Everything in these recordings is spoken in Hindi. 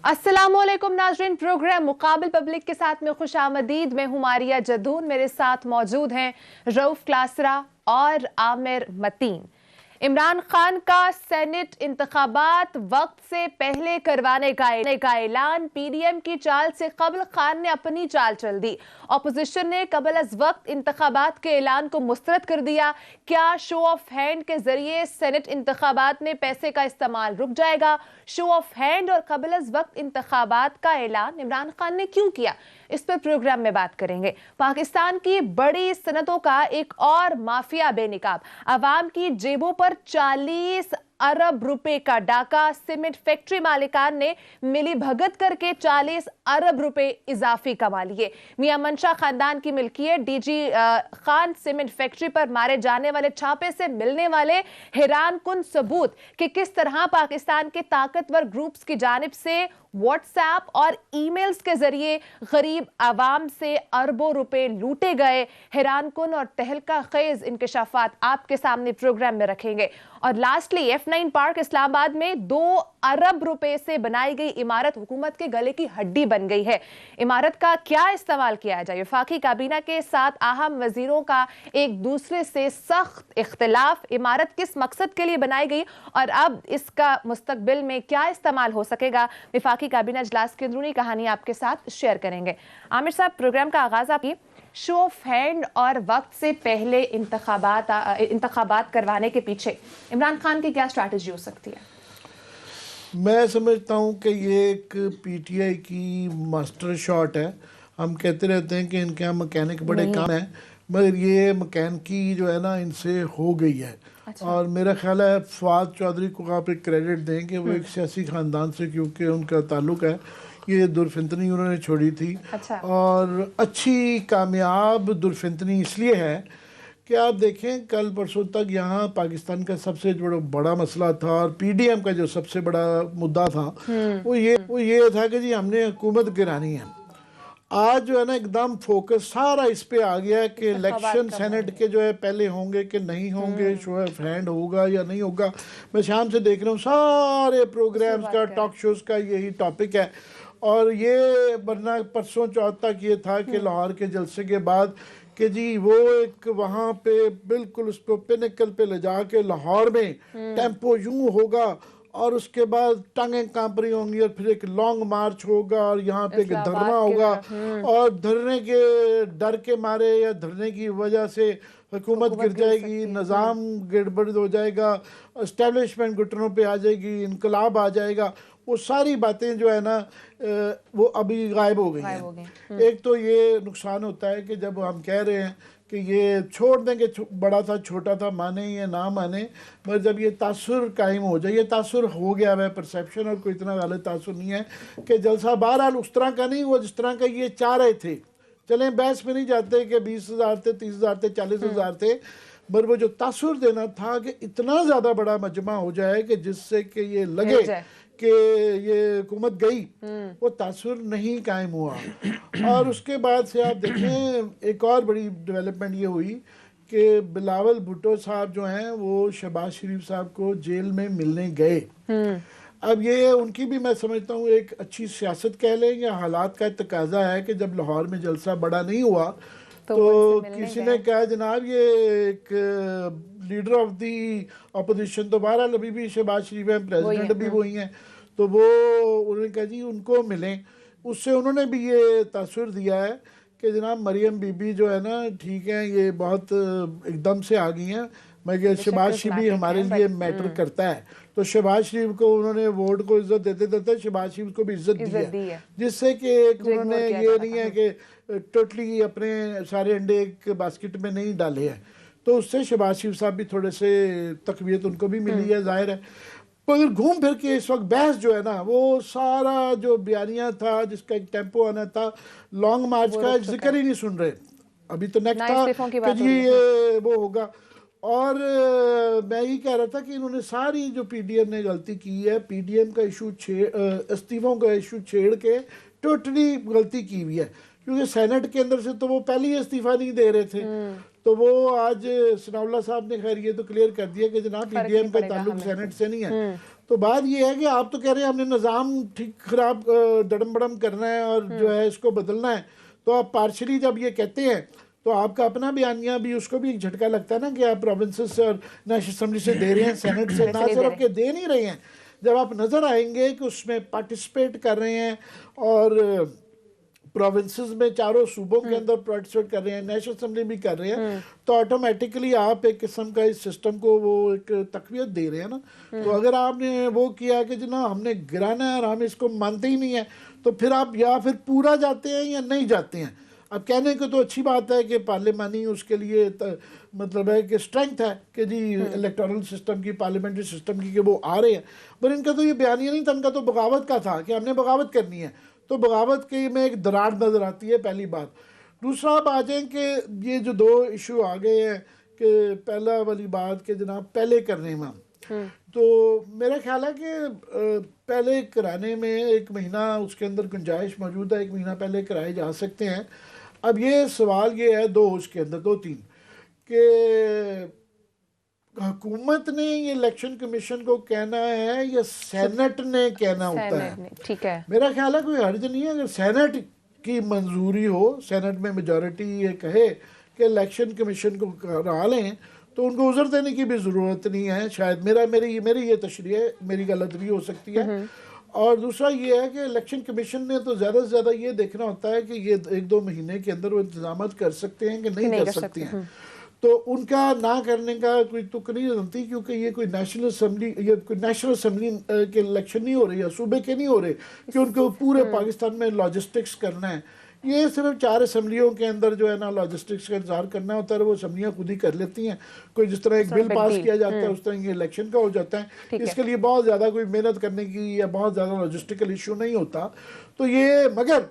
अस्सलामुअलैकुम नाज़रीन, प्रोग्राम मुकाबिल पब्लिक के साथ में खुश आमदीद। मैं हूं मारिया जदून, मेरे साथ मौजूद हैं रऊफ क्लासरा और आमिर मतीन। इमरान खान का सेनेट इंतखाबात वक्त से पहले करवाने का ऐलान। पीडीएम की चाल से कबल खान ने अपनी चाल चल दी। ऑपोजिशन ने कबल अज वक्त इंतखाबात के ऐलान को मुस्तरद कर दिया। क्या शो ऑफ हैंड के जरिए सेनेट इंतखाबात में पैसे का इस्तेमाल रुक जाएगा? शो ऑफ हैंड और कबल अज वक्त इंतखाबात का ऐलान इमरान खान ने क्यों किया, इस पर प्रोग्राम में बात करेंगे। पाकिस्तान की बड़ी सनतों का एक और माफिया बेनिकाब। अवाम की जेबों पर 40 अरब रुपए का डाका। सीमेंट फैक्ट्री मालिकान ने मिली भगत करके 40 अरब रुपए इजाफी कमा लिए। मियां मंशा खानदान की मिल्कियत डीजी खान सीमेंट फैक्ट्री पर मारे जाने वाले छापे से मिलने वाले हैरान कुन सबूत कि किस तरह पाकिस्तान के ताकतवर ग्रुप्स की जानिब से व्हाट्सएप और ईमेल्स के जरिए गरीब आवाम से अरबों रुपए लूटे गए। हैरान कुन और तहलका खेज इंकशाफात आपके सामने प्रोग्राम में रखेंगे। और लास्टली F9 पार्क इस्लामाबाद में 2 अरब रुपए से बनाई गई इमारत हुकूमत के गले की हड्डी बन गई है। इमारत का क्या इस्तेमाल किया जाए? वफाकी काबीना के 7 अहम वजीरों का एक दूसरे से सख्त इख्तिलाफ। इमारत किस मकसद के लिए बनाई गई और अब इसका मुस्तकबिल में क्या इस्तेमाल हो सकेगा? वफाकी काबीना इजलास की अंदरूनी कहानी आपके साथ शेयर करेंगे। आमिर साहब, प्रोग्राम का आगाज आपकी शो ऑफ हैंड और वक्त से पहले इंतखाबात करवाने के पीछे इमरान खान की क्या स्ट्रैटेजी हो सकती है? मैं समझता हूँ कि ये एक पीटीआई की मास्टर शॉट है। हम कहते रहते हैं कि इनके यहाँ मैकेनिक बड़े कम हैं, मगर ये मैकेनिकी जो है ना इनसे हो गई है। अच्छा। और मेरा ख्याल है फवाद चौधरी को आप एक क्रेडिट दें कि वो एक सियासी ख़ानदान से, क्योंकि उनका ताल्लुक़ है, ये दुरफिंतनी उन्होंने छोड़ी थी। अच्छा। और अच्छी कामयाब दुरफिंतनी इसलिए है कि आप देखें कल परसों तक यहाँ पाकिस्तान का सबसे बड़ा मसला था और पीडीएम का जो सबसे बड़ा मुद्दा था वो ये था कि जी हमने हुकूमत गिरानी है। आज जो है ना एकदम फोकस सारा इस पे आ गया है कि इलेक्शन सेनेट के जो है पहले होंगे कि नहीं होंगे, शो ऑफ हैंड होगा या नहीं होगा। मैं शाम से देख रहा हूँ सारे प्रोग्राम्स का, टॉक शोज का यही टॉपिक है। और ये वरना परसों चौथ तक ये था कि लाहौर के जलसे के बाद कि जी वो एक वहाँ पे बिल्कुल उसको पिनकल पे ले जाके लाहौर में टेम्पो यूं होगा और उसके बाद टांगें कांप रही होंगी और फिर एक लॉन्ग मार्च होगा और यहाँ पे एक धरना होगा। और धरने के डर के मारे या धरने की वजह से हुकूमत गिर जाएगी, निज़ाम गड़बड़ हो जाएगा, एस्टेब्लिशमेंट घुटनों पे आ जाएगी, इनकलाब आ जाएगा। वो सारी बातें जो है ना वो अभी गायब हो गई हैं। एक तो ये नुकसान होता है कि जब हम कह रहे हैं कि ये छोड़ देंगे, बड़ा था छोटा था, माने या ना माने, मगर जब ये तासुर कायम हो जाए, ये तासुर हो गया है परसेप्शन, और कोई इतना गलत तासुर नहीं है कि जलसा बहरहाल उस तरह का नहीं हुआ जिस तरह का ये चाह रहे थे। चलें बहस में नहीं जाते कि 20,000 थे, 30,000 थे, 40,000 थे, मगर वो जो तासुर देना था कि इतना ज़्यादा बड़ा मजमा हो जाए कि जिससे कि ये लगे कि ये हुकूमत गई, वो तासुर नहीं कायम हुआ। और उसके बाद से आप देखें एक और बड़ी डेवलपमेंट ये हुई कि बिलावल भुट्टो साहब जो हैं वो शहबाज शरीफ साहब को जेल में मिलने गए। अब ये उनकी भी मैं समझता हूँ एक अच्छी सियासत कह लें या हालात का तकाजा है कि जब लाहौर में जलसा बड़ा नहीं हुआ तो किसी ने कहा जनाब ये एक लीडर ऑफ दी अपोजिशन तो बहरहाल अभी भी शहबाज शरीफ हैं, प्रेसिडेंट भी वही हैं, तो वो उन्होंने कहा जी उनको मिलें। उससे उन्होंने भी ये तासुर दिया है कि जनाब मरियम बीबी जो है ना ठीक है, ये बहुत एकदम से आ गई हैं, मगर शहबाज शरीफ भी हमारे लिए मैटर करता है। तो शहबाज शरीफ को उन्होंने वोट को इज्जत देते देते शहबाज शरीफ को भी इज्जत दी है, जिससे कि उन्होंने ये नहीं है कि टोटली अपने सारे अंडे एक बास्केट में नहीं डाले हैं। तो उससे शहबाज शरीफ साहब भी थोड़े से तकवीयत उनको भी मिली है, जाहिर है। मगर घूम फिर के इस वक्त बहस जो है ना वो सारा जो बयानिया था जिसका एक टेम्पो आना था, लॉन्ग मार्च का जिक्र ही नहीं सुन रहे। अभी तो नेक्स्ट था कि जी ये वो होगा। और मैं ही कह रहा था कि इन्होंने सारी जो पीडीएम ने गलती की है, पीडीएम का इशू इस्तीफों का इशू छेड़ के टोटली गलती की हुई है, क्योंकि सेनेट के अंदर से तो वो पहले ही इस्तीफा नहीं दे रहे थे। तो वो आज सनाउल्लाह साहब ने खैर ये तो क्लियर कर दिया कि जनाब पीडीएम का ताल्लुक सेनेट से नहीं है। तो बात ये है कि आप तो कह रहे हैं हमने निज़ाम ठीक खराब दड़म बड़म करना है और जो है इसको बदलना है, तो आप पार्शली जब ये कहते हैं तो आपका अपना बयानिया भी उसको भी एक झटका लगता है ना कि आप प्रोविंसेस और नेशनल असेंबली से दे रहे हैं, सेनेट से ना सिर्फ के दे नहीं रहे हैं, जब आप नज़र आएंगे कि उसमें पार्टिसिपेट कर रहे हैं और प्रोविंसेस में चारों सूबों के अंदर पार्टिसिपेट कर रहे हैं, नेशनल असेंबली भी कर रहे हैं, तो ऑटोमेटिकली आप एक किस्म का इस सिस्टम को वो एक तकवीत दे रहे हैं ना। तो अगर आपने वो किया कि जना हमने गिराना है और हम इसको मानते ही नहीं है, तो फिर आप या फिर पूरा जाते हैं या नहीं जाते हैं। अब कहने को तो अच्छी बात है कि पार्लियामानी उसके लिए मतलब है कि स्ट्रेंथ है कि जी इलेक्टोरल सिस्टम की, पार्लियामेंट्री सिस्टम की, कि वो आ रहे हैं, पर इनका तो ये बयानिया नहीं था, इनका तो बगावत का था कि हमने बगावत करनी है। तो बगावत के में एक दरार नज़र आती है, पहली बात। दूसरा आप आ जाएँ कि ये जो दो इशू आ गए हैं कि पहला वाली बात कि जनाब पहले करने में, तो मेरा ख्याल है कि पहले कराने में 1 महीना उसके अंदर गुंजाइश मौजूद है, 1 महीना पहले कराए जा सकते हैं। अब ये सवाल ये है उसके अंदर 2-3 कि हुकूमत ने ये इलेक्शन कमीशन को कहना है या सेनेट ने कहना होता है। ठीक है, मेरा ख्याल है कोई हर्ज नहीं है अगर सेनेट की मंजूरी हो, सेनेट में मेजॉरिटी ये कहे कि इलेक्शन कमीशन को करा लें, तो उनको उज़र देने की भी ज़रूरत नहीं है शायद। मेरी ये तशरीह है, मेरी गलत भी हो सकती है। और दूसरा ये है कि इलेक्शन कमीशन ने तो ज़्यादा से ज़्यादा ये देखना होता है कि ये 1-2 महीने के अंदर वो इंतजाम कर सकते हैं कि नहीं कर सकते हैं। तो उनका ना करने का कोई तुक नहीं बनती, क्योंकि ये कोई नेशनल असेंबली के इलेक्शन नहीं हो रहे या सूबे के नहीं हो रहे कि उनको पूरे पाकिस्तान में लॉजिस्टिक्स करना है। ये सिर्फ 4 असेंबलियों के अंदर जो है ना लॉजिस्टिक्स का इंतजार करना होता है, वो असेंबलियाँ खुद ही कर लेती हैं। कोई जिस तरह एक बिल पास किया जाता है उस तरह ये इलेक्शन का हो जाता है। इसके लिए बहुत ज़्यादा कोई मेहनत करने की या बहुत ज़्यादा लॉजिस्टिकल इशू नहीं होता। तो ये मगर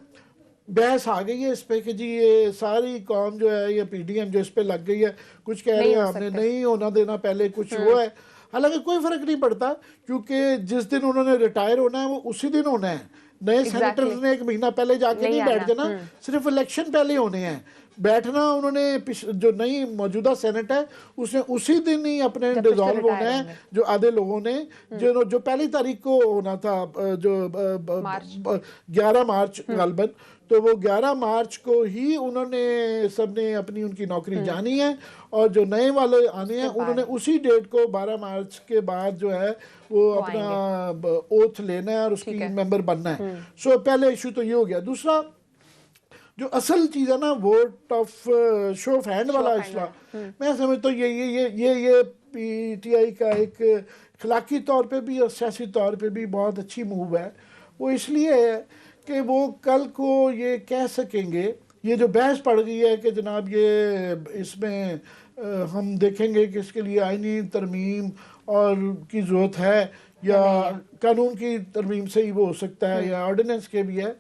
बहस आ गई है इस पे कि जी ये सारी कौम जो है ये पीडीएम जो इस पे लग गई है, कुछ कह रहे हैं हमने नहीं होना देना पहले, कुछ वो है। हालांकि कोई फर्क नहीं पड़ता, क्योंकि जिस दिन उन्होंने रिटायर होना है वो उसी दिन होना है। नए सेनेटर्स ने 1 महीना पहले जाके नहीं बैठ जाना, सिर्फ इलेक्शन पहले होने हैं। बैठना उन्होंने जो नई मौजूदा सेनेट है उसने उसी दिन ही अपने डिसॉल्व होना है। जो आधे लोगों ने जो पहली तारीख को होना था, जो 11 मार्च गालबन, तो वो 11 मार्च को ही उन्होंने सबने अपनी उनकी नौकरी जानी है, और जो नए वाले आने हैं उन्होंने उसी डेट को 12 मार्च के बाद जो है वो अपना ओथ लेना है और उसकी मेंबर बनना है। सो पहले इशू तो ये हो गया। दूसरा जो असल चीज़ है ना, vote of show off hand वाला इशला, मैं समझता हूँ ये पीटीआई का एक अखलाकी तौर पे भी और सियासी तौर पे भी बहुत अच्छी मूव है। वो इसलिए है कि वो कल को ये कह सकेंगे, ये जो बहस पड़ गई है कि जनाब ये इसमें हम देखेंगे कि इसके लिए आईनी तरमीम और की ज़रूरत है या कानून की तरमीम से ही वो हो सकता है या ऑर्डिनेंस के भी है।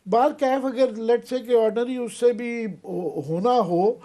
बार कैफ अगर लेट से कि ऑर्डनरी उससे भी होना हो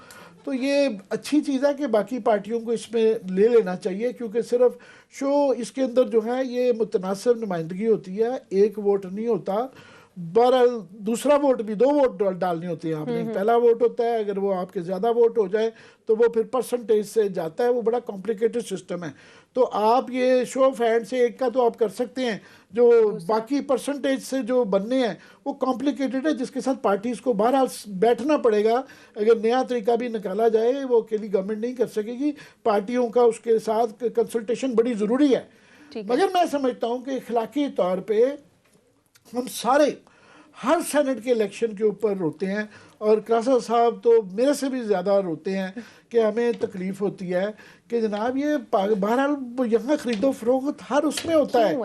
तो ये अच्छी चीज़ है कि बाकी पार्टियों को इसमें ले लेना चाहिए, क्योंकि सिर्फ शो इसके अंदर जो है ये मुतनासिब नुमाइंदगी होती है, एक वोट नहीं होता। बहरहाल दूसरा वोट भी 2 वोट डालने होते हैं आपने। पहला वोट होता है, अगर वो आपके ज़्यादा वोट हो जाए तो वो फिर परसेंटेज से जाता है, वो बड़ा कॉम्प्लिकेटेड सिस्टम है। तो आप ये शो ऑफ हैंड से एक का तो आप कर सकते हैं, जो बाकी परसेंटेज से जो बनने हैं वो कॉम्प्लिकेटेड है, जिसके साथ पार्टीज़ को बहरहाल बैठना पड़ेगा। अगर नया तरीका भी निकाला जाए वो अकेली गवर्नमेंट नहीं कर सकेगी, पार्टियों का उसके साथ कंसल्टेशन बड़ी ज़रूरी है। मगर मैं समझता हूँ कि अखलाकी तौर पर हम सारे हर सेनेट के इलेक्शन के ऊपर रोते हैं, और क्रासा साहब तो मेरे से भी ज़्यादा रोते हैं कि हमें तकलीफ़ होती है कि जनाब ये बहरहाल यहाँ ख़रीदो फरोख्त हर उसमें होता है,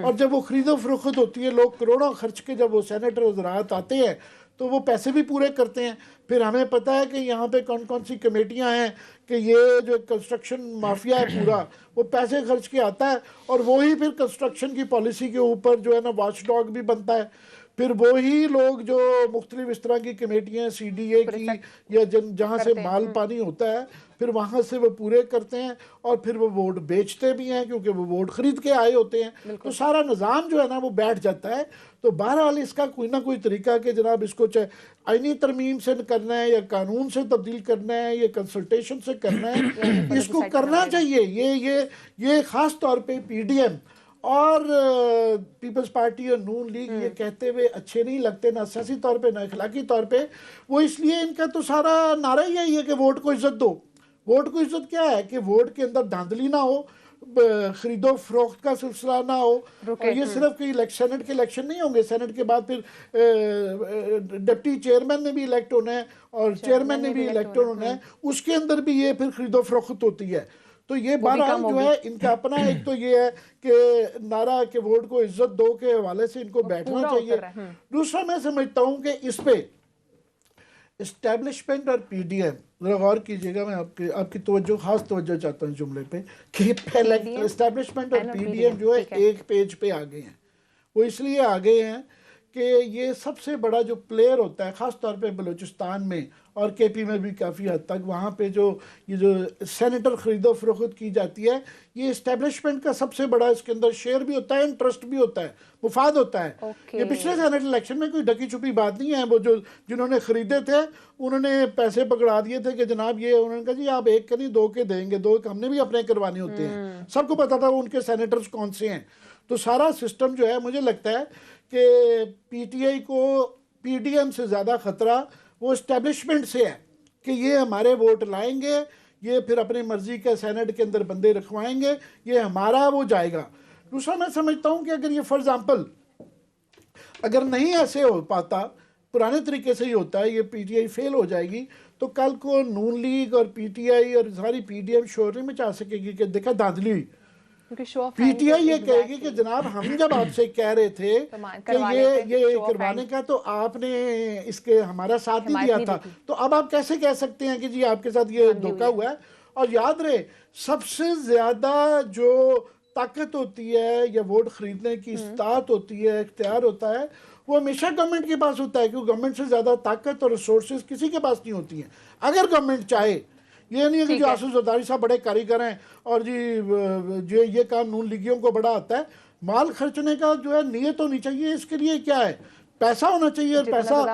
और जब वो ख़रीदो फरोख्त होती है, लोग करोड़ों खर्च के जब वो सेनेटर वज़रात आते हैं तो वो पैसे भी पूरे करते हैं। फिर हमें पता है कि यहाँ पे कौन कौन सी कमेटियाँ हैं कि ये जो कंस्ट्रक्शन माफिया है पूरा वो पैसे खर्च के आता है, और वो ही फिर कंस्ट्रक्शन की पॉलिसी के ऊपर जो है ना वॉच डॉग भी बनता है। फिर वही लोग जो मुख्तलिफ इस तरह की कमेटियाँ CDA की या जहाँ से माल पानी होता है, फिर वहाँ से वो पूरे करते हैं, और फिर वो वोट बेचते भी हैं क्योंकि वो वोट ख़रीद के आए होते हैं। तो सारा निज़ाम जो है ना वो बैठ जाता है। तो बहरहाल इसका कोई ना कोई तरीका कि जनाब इसको चाहे आईनी तरमीम से करना है या कानून से तब्दील करना है या कंसल्टेशन से करना है, इसको करना चाहिए। ये ख़ास तौर पे PDM और पीपल्स पार्टी और नून लीग ये कहते हुए अच्छे नहीं लगते, ना सियासी तौर पे ना इखलाकी तौर पे। वो इसलिए इनका तो सारा नारा ही यही है कि वोट को इज्जत दो। वोट को इज्जत क्या है कि वोट के अंदर धांधली ना हो, खरीदो फरोख्त का सिलसिला ना हो। और ये सिर्फ कि सेनेट के इलेक्शन नहीं होंगे, सेनेट के बाद फिर डिप्टी चेयरमैन ने भी इलेक्ट होना है और चेयरमैन ने भी इलेक्ट होना है, उसके अंदर भी ये फिर खरीदो फरोख्त होती है। तो ये बहरहाल जो है इनका अपना एक तो ये है कि नारा के वोट को इज्जत दो के हवाले से इनको बैठना चाहिए। दूसरा मैं समझता हूँ कि इस पे एस्टेब्लिशमेंट और पीडीएम, जरा गौर कीजिएगा, मैं आपकी तवज्जो, खास तवज्जो चाहता हूँ जुमले पे, कि पहले एस्टेब्लिशमेंट और पीडीएम जो है एक पेज पे आ गए हैं। वो इसलिए आ गए हैं कि ये सबसे बड़ा जो प्लेयर होता है ख़ास तौर पे बलूचिस्तान में और केपी में भी काफ़ी हद तक, वहाँ पे ये जो सेनेटर ख़रीदो फरोख्त की जाती है, ये इस्टेब्लिशमेंट का सबसे बड़ा इसके अंदर शेयर भी होता है, इंटरेस्ट भी होता है, मुफाद होता है। ये पिछले सेनेट इलेक्शन में कोई ढकी छुपी बात नहीं है। वो जो जिन्होंने ख़रीदे थे उन्होंने पैसे पकड़ा दिए थे कि जनाब ये, उन्होंने कहा जी आप एक के नहीं दो के देंगे, दो हमने भी अपने करवाने होते हैं। सबको पता था उनके सेनेटर्स कौन से हैं। तो सारा सिस्टम जो है, मुझे लगता है कि पीटीआई को पीडीएम से ज़्यादा ख़तरा वो इस्टेब्लिशमेंट से है कि ये हमारे वोट लाएंगे, ये फिर अपनी मर्जी के सेनेट के अंदर बंदे रखवाएंगे, ये हमारा वो जाएगा। दूसरा मैं समझता हूँ कि अगर ये फॉर एग्जाम्पल अगर नहीं ऐसे हो पाता, पुराने तरीके से ही होता है, ये पीटीआई फेल हो जाएगी, तो कल को नून लीग और पीटीआई और सारी पीडीएम शोर नहीं मचा सकेगी कि देखा धांधली हुई। पीटीआई ये कहेगी कि जनाब हम जब आपसे कह रहे थे कि ये करवाने का तो आपने इसके हमारा साथ नहीं दिया था, तो अब आप कैसे कह सकते हैं कि जी आपके साथ ये धोखा हुआ है। और याद रहे, सबसे ज्यादा जो ताकत होती है या वोट खरीदने की इस्तात होती है, इख्तियार होता है, वो हमेशा गवर्नमेंट के पास होता है, क्योंकि गवर्नमेंट से ज्यादा ताकत और रिसोर्सेज किसी के पास नहीं होती है। अगर गवर्नमेंट चाहे, ये नहीं है कि जो आसिफ जरदारी साहब बड़े कारीगर हैं और जी ये काम नून लीगियों को बड़ा आता है। माल खर्चने का जो है नियत होनी चाहिए। इसके लिए क्या है, पैसा होना चाहिए, और पैसा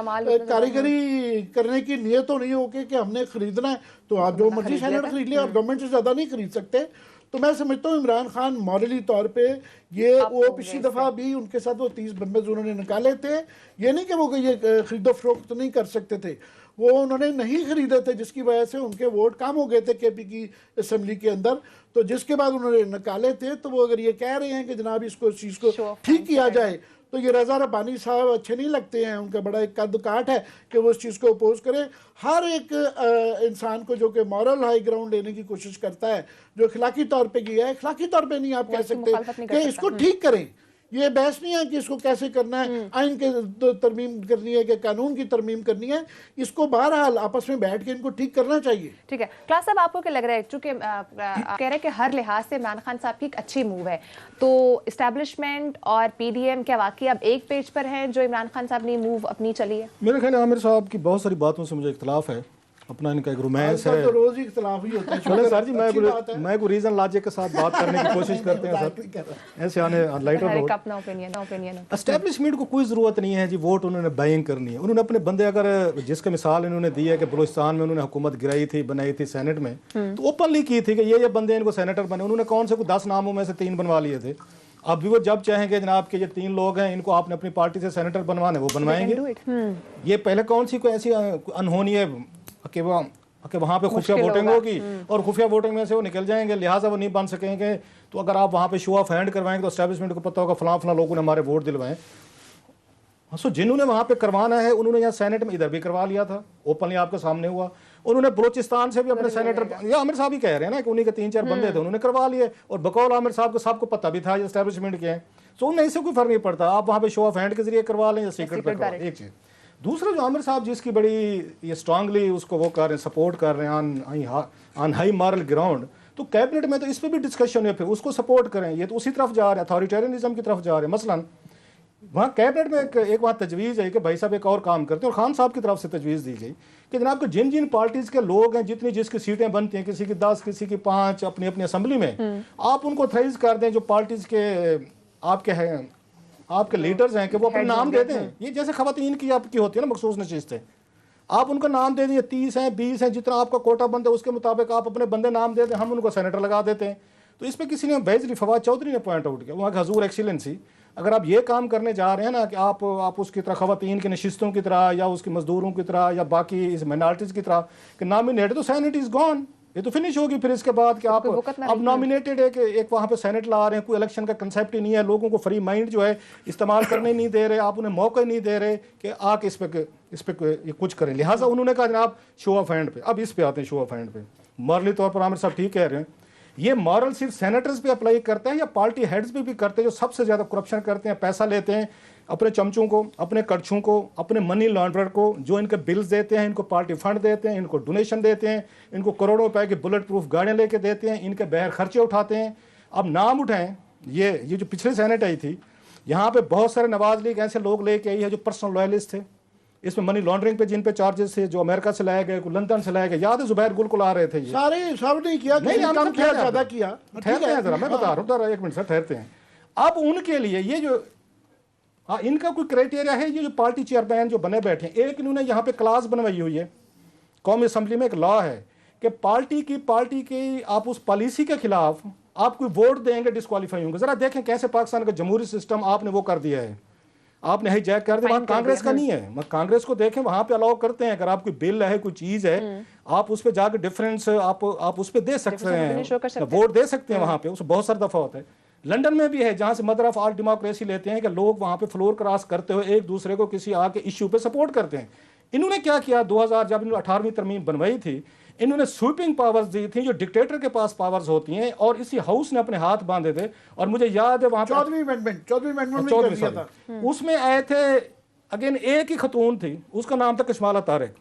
कारीगरी करने की नियत होनी होगी कि हमने खरीदना है, तो आप जो मर्जी सेनेट खरीद लिया, और गवर्नमेंट से ज़्यादा नहीं खरीद सकते। तो मैं समझता हूँ इमरान खान मॉरली तौर पे ये, वो पिछली दफ़ा भी उनके साथ वो 30 बंदे उन्होंने निकाले थे, ये नहीं कि वो ये खरीदो फरोख्त नहीं कर सकते थे, वो उन्होंने नहीं खरीदे थे, जिसकी वजह से उनके वोट कम हो गए थे केपी की असेंबली के अंदर। तो जिसके बाद उन्होंने निकाले थे, तो वो अगर ये कह रहे हैं कि जनाब इसको इस चीज़ को ठीक किया जाए, तो ये रज़ा रब्बानी साहब अच्छे नहीं लगते हैं। उनका बड़ा एक कद काट है कि वो इस चीज़ को अपोज करें। हर एक इंसान को जो कि मॉरल हाई ग्राउंड लेने की कोशिश करता है, जो अखलाकी तौर पे किया है, अखलाकी तौर पे नहीं आप कह सकते कि इसको ठीक करें। ये बहस नहीं है कि इसको कैसे करना है, आइन के तरमीम करनी है कि कानून की तरमीम करनी है, इसको बहरहाल आपस में बैठ के इनको ठीक करना चाहिए। ठीक है क्लास साहब, आपको क्या लग रहा है, चूंकि कह रहे हैं कि हर लिहाज से इमरान खान साहब की एक अच्छी मूव है, तो इस्टेब्लिशमेंट और पीडीएम क्या वाकई अब एक पेज पर है जो इमरान खान साहब ने मूव अपनी चली है? मेरे ख्याल आमिर साहब की बहुत सारी बातों से मुझे इख्तलाफ है, अपना इनका एक रोमांस है। तो रोज ही इख्तलाफ ही होता है सर जी, मैं कोई रीजन लॉजिक के साथ बात करने की कोशिश करते हैं सर, ऐसे आने लाइटर नोट। अपना ओपिनियन एस्टेब्लिशमेंट को कोई ज़रूरत नहीं है जी वोट उन्होंने बाइंग करनी है। उन्होंने अपने बंदे, अगर जिसके मिसाल इन्होंने दी है कि बलूचिस्तान में उन्होंने हुकूमत गिराई थी, बनाई थी सेनेट में, तो ओपनली की थी कि ये बंदे इनको सेनेटर बने। उन्होंने कौन से 10 नामों में से 3 बनवा लिए थे। अब भी वो जब चाहेंगे जनाब के ये 3 लोग हैं, इनको आपने अपनी पार्टी से सेनेटर बनवाने, वो बनवाएंगे। ये पहले कौन सी कोई ऐसी अनहोनी है कि वहाँ पे खुफिया वोटिंग होगी और खुफिया वोटिंग में से वो निकल जाएंगे, लिहाजा वो नहीं बन सकेंगे। तो अगर आप वहाँ पे शो ऑफ हैंड करवाएंगे तो एस्टेब्लिशमेंट को पता होगा फलां लोगों ने हमारे वोट दिलवाएं। सो जिन्होंने वहाँ पे करवाना है उन्होंने यहाँ सेनेट में इधर भी करवा लिया था, ओपनली आपके सामने हुआ। उन्होंने बलूचिस्तान से भी अपने सेनेटर, या आमिर साहब ही कह रहे हैं ना कि उन्हीं के 3-4 बंदे थे, उन्होंने करवा लिए, और बकौल आमिर साहब को सबको पता भी था ये एस्टेब्लिशमेंट के हैं। सो उन्हें इससे कोई फर्क नहीं पड़ता, आप वहाँ पे शो ऑफ हैंड के जरिए करवा लें या सीक्रेट पे करवा लें, एक चीज़। दूसरा, जो आमिर साहब जिसकी बड़ी ये स्ट्रांगली उसको वो कर रहे हैं, सपोर्ट कर रहे हैं ऑन हाई मॉरल ग्राउंड, तो कैबिनेट में तो इस पर भी डिस्कशन है, फिर उसको सपोर्ट करें। ये तो उसी तरफ जा रहे हैं, अथॉरिटेरियनिज्म की तरफ जा रहे हैं। मसलन वहाँ कैबिनेट में एक बात तजवीज़ है कि भाई साहब एक और काम करते हैं, और खान साहब की तरफ से तजवीज़ दी गई कि जनाब को जिन जिन पार्टीज़ के लोग हैं, जितनी जिसकी सीटें बनती हैं, किसी की 10 किसी की 5 अपनी अपनी असम्बली में, आप उनको थ्राइज कर दें जो पार्टीज़ के आपके हैं, आपके लीडर्स हैं, कि वो अपने नाम दे दें। ये जैसे खवातीन की आपकी होती है ना मखसूस नशिस्तें, आप उनका नाम दे दें, 30 हैं 20 हैं, जितना आपका कोटा बंद है उसके मुताबिक आप अपने बंदे नाम दे दें, हम उनको सेनेटर लगा देते हैं। तो इस पे किसी ने बेजरी फवाद चौधरी ने पॉइंट आउट किया, वहाँ के हजूर एक्सीलेंसी, अगर आप ये काम करने जा रहे हैं ना कि आप उसकी तरह खवातीन की नशिस्तों की तरह या उसकी मजदूरों की तरह या बाकी इस माइनॉरिटीज़ की तरह कि नॉमिनेट, तो सेनेट इज़ गॉन, ये तो फिनिश होगी फिर इसके बाद कि आप अब नॉमिनेटेड है कि एक वहाँ पे सेनेट ला रहे हैं, कोई इलेक्शन का कंसेप्ट ही नहीं है, लोगों को फ्री माइंड जो है इस्तेमाल करने नहीं दे रहे, आप उन्हें मौका ही नहीं दे रहे कि आके इस पे ये कुछ करें। लिहाजा उन्होंने कहा जनाब शो ऑफ हैंड पे। अब इस पे आते हैं शो ऑफ हैंड पे। मॉरली तौर पर आमिर साहब ठीक कह रहे हैं, ये मॉरल सिर्फ सेनेटर्स पे अप्लाई करते हैं या पार्टी हेड्स पे भी करते हैं, जो सबसे ज़्यादा करप्शन करते हैं, पैसा लेते हैं अपने चमचों को, अपने कड़छों को, अपने मनी लॉन्ड्रर को, जो इनके बिल्स देते हैं, इनको पार्टी फंड देते हैं, इनको डोनेशन देते हैं, इनको करोड़ों रुपए की बुलेट प्रूफ गाड़ियाँ लेके देते हैं, इनके बहर खर्चे उठाते हैं। अब नाम उठाएं, ये जो पिछले सेनेट आई थी, यहाँ पे बहुत सारे नवाज लीग ऐसे लोग लेके आई है जो पर्सनल लॉयलिस्ट थे, इसमें मनी लॉन्ड्रिंग पे जिन पे चार्जेस थे, जो अमेरिका से लाए गए, लंदन से लाए गए, याद है जुबैर गुल को ला रहे थे, ये सारे सब नहीं किया, नहीं हम कम किया, ज्यादा किया। ठहरते हैं जरा, मैं बता रहा हूँ, एक मिनट सर ठहरते हैं। अब उनके लिए ये जो इनका कोई क्राइटेरिया है, ये जो पार्टी चेयरमैन जो बने बैठे हैं, एक इन्होंने यहाँ पे क्लास बनवाई हुई है, कौमी असम्बली में एक लॉ है कि पार्टी की आप उस पॉलिसी के खिलाफ आप कोई वोट देंगे डिस्क्वालीफाई होंगे। जरा देखें कैसे पाकिस्तान का जमहूरी सिस्टम आपने वो कर दिया है, आपने हाईजैक कर दिया। वहाँ कांग्रेस का नहीं है, कांग्रेस को देखें वहां पे अलाउ करते हैं, अगर आप कोई बिल है, कोई चीज है, आप उस पर जाकर डिफरेंस आप उस पर दे सकते हैं, वोट दे सकते हैं वहां पे, उसमें बहुत सारा दफा होता है। लंदन में भी है जहां से मदर ऑफ ऑल डेमोक्रेसी लेते हैं कि लोग वहां पे फ्लोर क्रॉस करते हुए एक दूसरे को किसी आके इश्यू पे सपोर्ट करते हैं। इन्होंने क्या किया, 2000 जब इन्होंने 18वीं तरमीम बनवाई थी, इन्होंने स्वीपिंग पावर्स दी थी जो डिक्टेटर के पास पावर्स होती हैं, और इसी हाउस ने अपने हाथ बांधे थे। और मुझे याद है वहां पे 14वीं अमेंडमेंट उसमें आए थे, अगेन एक ही खतून थी, उसका नाम था कशमाला तारिक।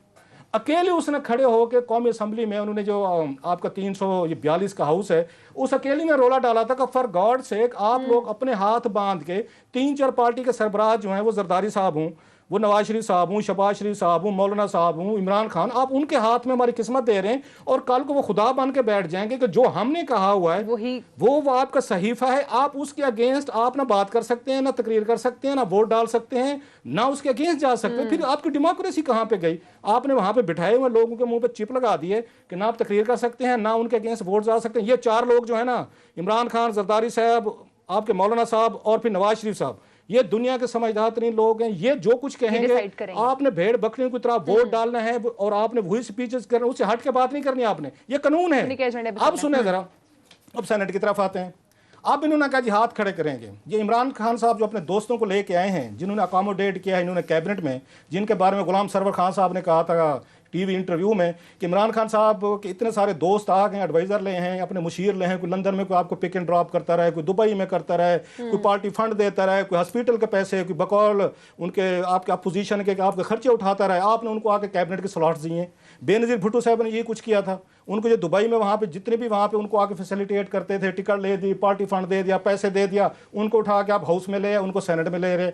अकेले उसने खड़े होकर कौमी असम्बली में, उन्होंने जो आपका 342 का हाउस है, उस अकेले ने रोला डाला था कि फॉर गॉड सेक आप लोग अपने हाथ बांध के 3-4 पार्टी के सरबराह जो हैं, वो जरदारी साहब हूँ, वो नवाज शरीफ साहब हूँ, शहबाज शरीफ साहब हूँ, मौलाना साहब हूँ, इमरान खान, आप उनके हाथ में हमारी किस्मत दे रहे हैं, और कल को वो खुदा बन के बैठ जाएंगे कि जो हमने कहा हुआ है वो आपका सहीफा है, आप उसके अगेंस्ट आप ना बात कर सकते हैं, ना तकरीर कर सकते हैं, ना वोट डाल सकते हैं, ना उसके अगेंस्ट जा सकते हैं। फिर आपकी डेमोक्रेसी कहाँ पे गई? आपने वहां पे बिठाए हुए लोगों के मुंह पे चिप लगा दी है कि ना आप तकरीर कर सकते हैं, ना उनके अगेंस्ट वोट जा सकते हैं। ये 4 लोग जो है ना, इमरान खान, जरदारी साहब, आपके मौलाना साहब और फिर नवाज शरीफ साहब, ये दुनिया के समझदार तरीन लोग हैं। ये जो कुछ कहेंगे, आपने भेड़ बकरियों की तरह वोट डालना है और आपने वही स्पीचेस करना, उससे हट के बात नहीं करनी आपने, ये कानून है। अब सुने जरा, अब सेनेट की तरफ आते हैं। अब इन्होंने कहा जी हाथ खड़े करेंगे। ये इमरान खान साहब जो अपने दोस्तों को लेके आए हैं, जिन्होंने अकोमोडेट किया है इन्होंने कैबिनेट में, जिनके बारे में गुलाम सरवर खान साहब ने कहा था टीवी इंटरव्यू में कि इमरान खान साहब के इतने सारे दोस्त आ गए, एडवाइजर ले हैं, अपने मुशीर ले हैं, कोई लंदन में कोई आपको पिक एंड ड्रॉप करता रहे, कोई दुबई में करता रहे, कोई पार्टी फंड देता रहे, कोई हॉस्पिटल के पैसे, कोई बकौल उनके आपके अपोजिशन के आपके खर्चे उठाता रहे। आपने उनको आके कैबिनेट के स्लॉट्स दिए। बेनज़ीर भुट्टो साहब ने ये कुछ किया था, उनको जो दुबई में वहाँ पे जितने भी वहाँ पे उनको आके फैसिलिटेट करते थे, टिकट ले दी, पार्टी फंड दे दिया, पैसे दे दिया, उनको उठा के आप हाउस में ले आए, उनको सेनेट में ले रहे।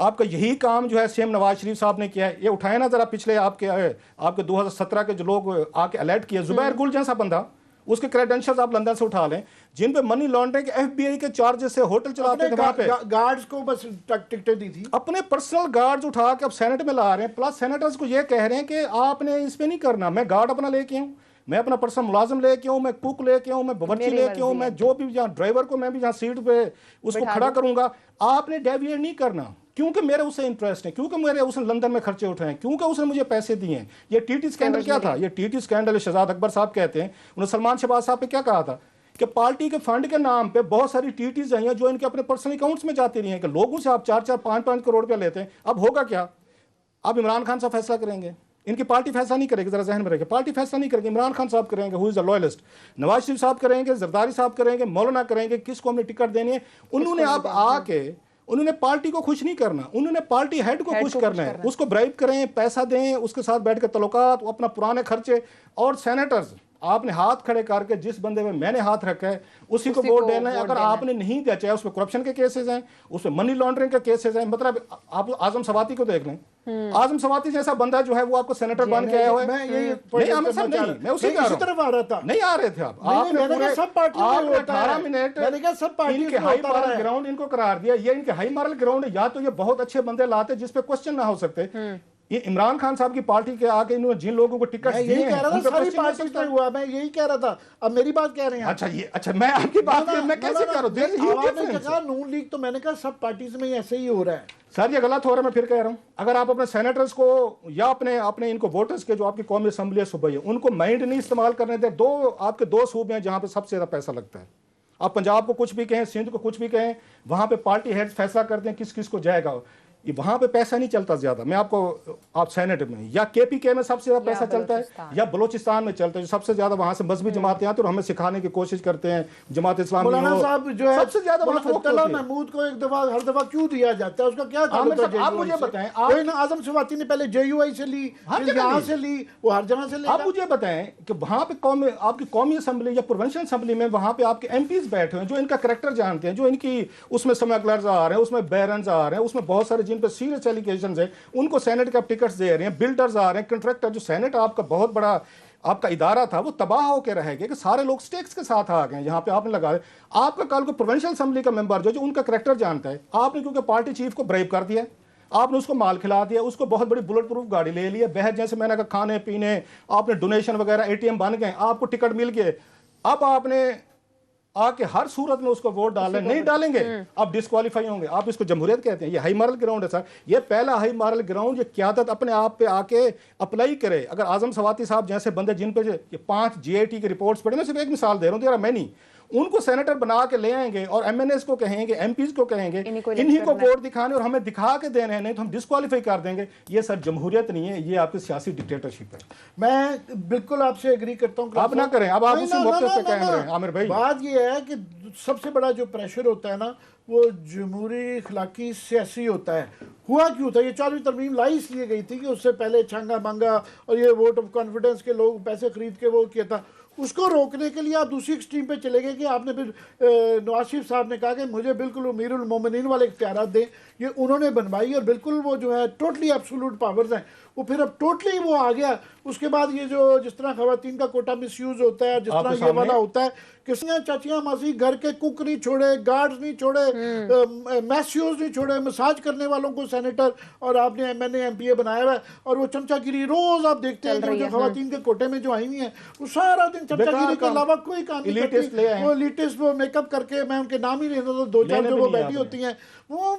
आपका यही काम जो है सेम नवाज शरीफ साहब ने किया है। ये उठाए ना जरा पिछले आपके 2017 के जो लोग आके अलर्ट किए, जुबैर गुल जैसा बंदा, उसके क्रेडेंशियल्स आप लंदन से उठा लें, जिन पे मनी लॉन्ड्रिंग FBI के चार्जेस से होटल चलाते थे, वहां पे गार्ड्स को बस टिकटें दी थी, अपने पर्सनल गार्ड्स उठा के अब सेनेट में ला रहे हैं। प्लस सेनेटर्स को ये कह रहे हैं कि आपने इस पे नहीं करना, मैं गार्ड अपना लेके आऊँ, मैं अपना पर्सनल मुलाजिम लेके आऊँ, मैं कुक लेके आऊँ, मैं बावर्ची लेके आऊँ, मैं जो भी जहाँ ड्राइवर को मैं भी जहाँ सीट पे उसको खड़ा करूंगा, आपने डेविएट नहीं करना, क्योंकि मेरे उससे इंटरेस्ट है, क्योंकि मेरे उसने लंदन में खर्चे उठाए, क्योंकि उसने मुझे पैसे दिए हैं। ये TT स्कैंडल क्या था? ये TT स्कैंडल शहजाद अकबर साहब कहते हैं, उन्होंने सलमान शहबाज साहब पे क्या कहा था कि पार्टी के फंड के नाम पे बहुत सारी TTs आई हैं जो इनके अपने पर्सनल अकाउंट्स में जाती रही हैं, कि लोगों से आप 4-4, 5-5 करोड़ रुपया लेते हैं। अब होगा क्या? अब इमरान खान साहब फैसला करेंगे, इनकी पार्टी फैसला नहीं करेगी, जरा जहन में रखें, पार्टी फैसला नहीं करेगी, इमरान खान साहब करेंगे, who is the loyalist, Nawaz Sharif sahab करेंगे, जरदारी साहब करेंगे, मौलाना करेंगे, किसको हमने टिकट देनी है। उन्होंने अब आके उन्होंने पार्टी को खुश नहीं करना, उन्होंने पार्टी हेड को खुश करना है, उसको ब्राइब करें, पैसा दें, उसके साथ बैठकर तल्लुकात, अपना पुराने खर्चे। और सेनेटर्स आपने हाथ खड़े करके जिस बंदे में मैंने हाथ रखा है उसी को वोट देना है। अगर आपने नहीं दिया, चाहे उसमें करप्शन के केसेस हैं, उसमें मनी लॉन्ड्रिंग के केसेस हैं, मतलब आप आजम सवाती को देख लें, आजम सवाती जैसा बंदा जो है वो आपको सेनेटर बन के आया हुआ है। मैं उसी तरफ आ रहा था, नहीं आ रहे थे आप, आपने सब पार्टी 18 मिनट इनके हाई मॉरल ग्राउंड इनको करार दिया। ये इनके हाई मॉरल ग्राउंड है, या तो ये बहुत अच्छे बंदे लाते जिसपे क्वेश्चन ना हो सकते, ये इमरान खान साहब की पार्टी के आके इन्होंने जिन लोगों को टिकट मैं दिए यही हैं कह रहा उन था पे सारी question नहीं पार्टी सकता। पे हुआ, मैं यही कह रहा था, अब मेरी बात कह रहे हैं आप। अच्छा मैं आपकी बात मैं कैसे कर रहा हूँ? आवाम ने कहा नून लीग, तो मैंने कहा सब पार्टीज में ऐसे ही हो रहा है। सर ये गलत हो रहा है, मैं फिर कह रहा हूं। अगर आप अपने सेनेटर्स को या अपने इनको वोटर्स के जो आपकी कौमी असेंबली है सूबे है, उनको माइंड नहीं इस्तेमाल करने दे। आपके दो सूबे हैं जहां पे सबसे ज्यादा पैसा लगता है। आप पंजाब को कुछ भी कहें, सिंध को कुछ भी कहें, वहां पे पार्टी हेड्स फैसला करते हैं किस किस को जाएगा। ये वहां पे पैसा नहीं चलता ज्यादा। मैं आपको आप सेनेट में या केपीके में सबसे ज्यादा पैसा चलता है या बलोचिस्तान में चलता है, जो सबसे ज्यादा वहां से मजहबी जमातें आती हैं और हमें सिखाने की कोशिश करते हैं जमात इस्लामी मौलाना साहब जो है सबसे ज्यादा वहां फोकस मुल्ला होती है। महमूद को एक दफा हर दफा क्यों दिया जाता है, उसका क्या ताल्लुक आमिर है साहब, आप JUI मुझे से? बताएं, कोई ना, आजम सवाती ने पहले JUI से ली, हर फिर जगह यहाँ ली। से ली, वो हर जगह से लेगा। आप मुझे बताएं कि वहां पे आपकी कौमी असेंबली या प्रोविंशियल असेंबली में वहां पे आपके एमपीज बैठे हैं जो इनका कैरेक्टर जानते हैं, जो इनकी उसमें स्मगलर्स आ रहे हैं, उसमें बैरन्स आ रहे हैं, उसमें बहुत सारे जिन पे सीरियस एलिगेशंस है, उनको सेनेट के आप टिकट्स दे रहे हैं, बिल्डर्स आ रहे हैं, कंट्रैक्टर। जो सेनेट आपका बहुत बड़ा आपका इदारा था वो तबाह होकर रह गया कि सारे लोग स्टेक्स के साथ आ गए। यहाँ पे आपने लगा आपका कल को प्रोविंशियल असेंबली का मेंबर जो उनका कैरेक्टर जानता है, आपने क्योंकि पार्टी चीफ को ब्रेव कर दिया, आपने उसको माल खिला दिया, उसको बहुत बड़ी बुलेट प्रूफ गाड़ी ले लिया, बहस जैसे मैंने कहा खाने पीने, आपने डोनेशन वगैरह, ATM बन गए, आपको टिकट मिल गए। अब आपने आके हर सूरत में उसको वोट डालने नहीं डालेंगे, आप डिस्क्वालीफाई होंगे। आप इसको जमहूरियत कहते हैं, ये हाई मॉरल ग्राउंड है सर। ये पहला हाई मॉरल ग्राउंड, ये क़यादत अपने आप पे आके अप्लाई करे। अगर आजम सवाती साहब जैसे बंदे जिन पे ये 5 GIT की रिपोर्ट्स पढ़े, मैं सिर्फ एक मिसाल दे रहा हूँ, तेरा मैं नहीं, उनको सेनेटर बना के ले आएंगे और MNAs को कहेंगे, MPs को कहेंगे इन्हीं को वोट दिखाने और हमें दिखा के देने हैं, नहीं तो हम डिस्क्वालीफाई कर देंगे। ये सर जमहूरियत नहीं है, ये आपकी सियासी डिक्टेटरशिप है। मैं बिल्कुल आपसे एग्री करता हूँ। आप ना करें, अब आप उसी मौके पे कायम रहें आमिर भाई। बात ये है कि सबसे बड़ा जो प्रेशर होता है ना, वो जमहूरी इखलाकी सियासी होता है। हुआ क्यों था, ये 14वीं तरमीम लाई इसलिए गई थी कि उससे पहले छांगा मांगा और ये वोट ऑफ कॉन्फिडेंस के लोग पैसे खरीद के वो किया था। उसको रोकने के लिए आप दूसरी एक्सट्रीम पे चले गए कि आपने फिर नवाज शरीफ साहब ने कहा कि मुझे बिल्कुल अमीरुल मोमिनीन वाले इख्तियारात दें। ये उन्होंने बनवाई और बिल्कुल वो जो है टोटली एब्सोल्यूट पावर्स हैं। वो फिर अब टोटली वो आ गया। उसके बाद ये जो जिस तरह खवातीन का कोटा मिसयूज होता है, जिस तरह ये वाला होता है, किसियाँ चाचियाँ मासी घर के कुक नहीं छोड़े, गार्ड्स नहीं छोड़े, मैस्यूज नहीं छोड़े, मसाज करने वालों को सेनेटर और आपने MNA MPA बनाया हुआ है। और वो चमचागिरी रोज आप देखते हैं जो खवातीन के कोटे में जो आई हुई हैं, वो सारा दिन चमचागिरी के अलावा कोई काम नहीं करती। वो एलिटिस्ट वो मेकअप करके, मैं उनके नाम ही नहीं लेता, तो 2-4 जो वो बैठी होती हैं, वो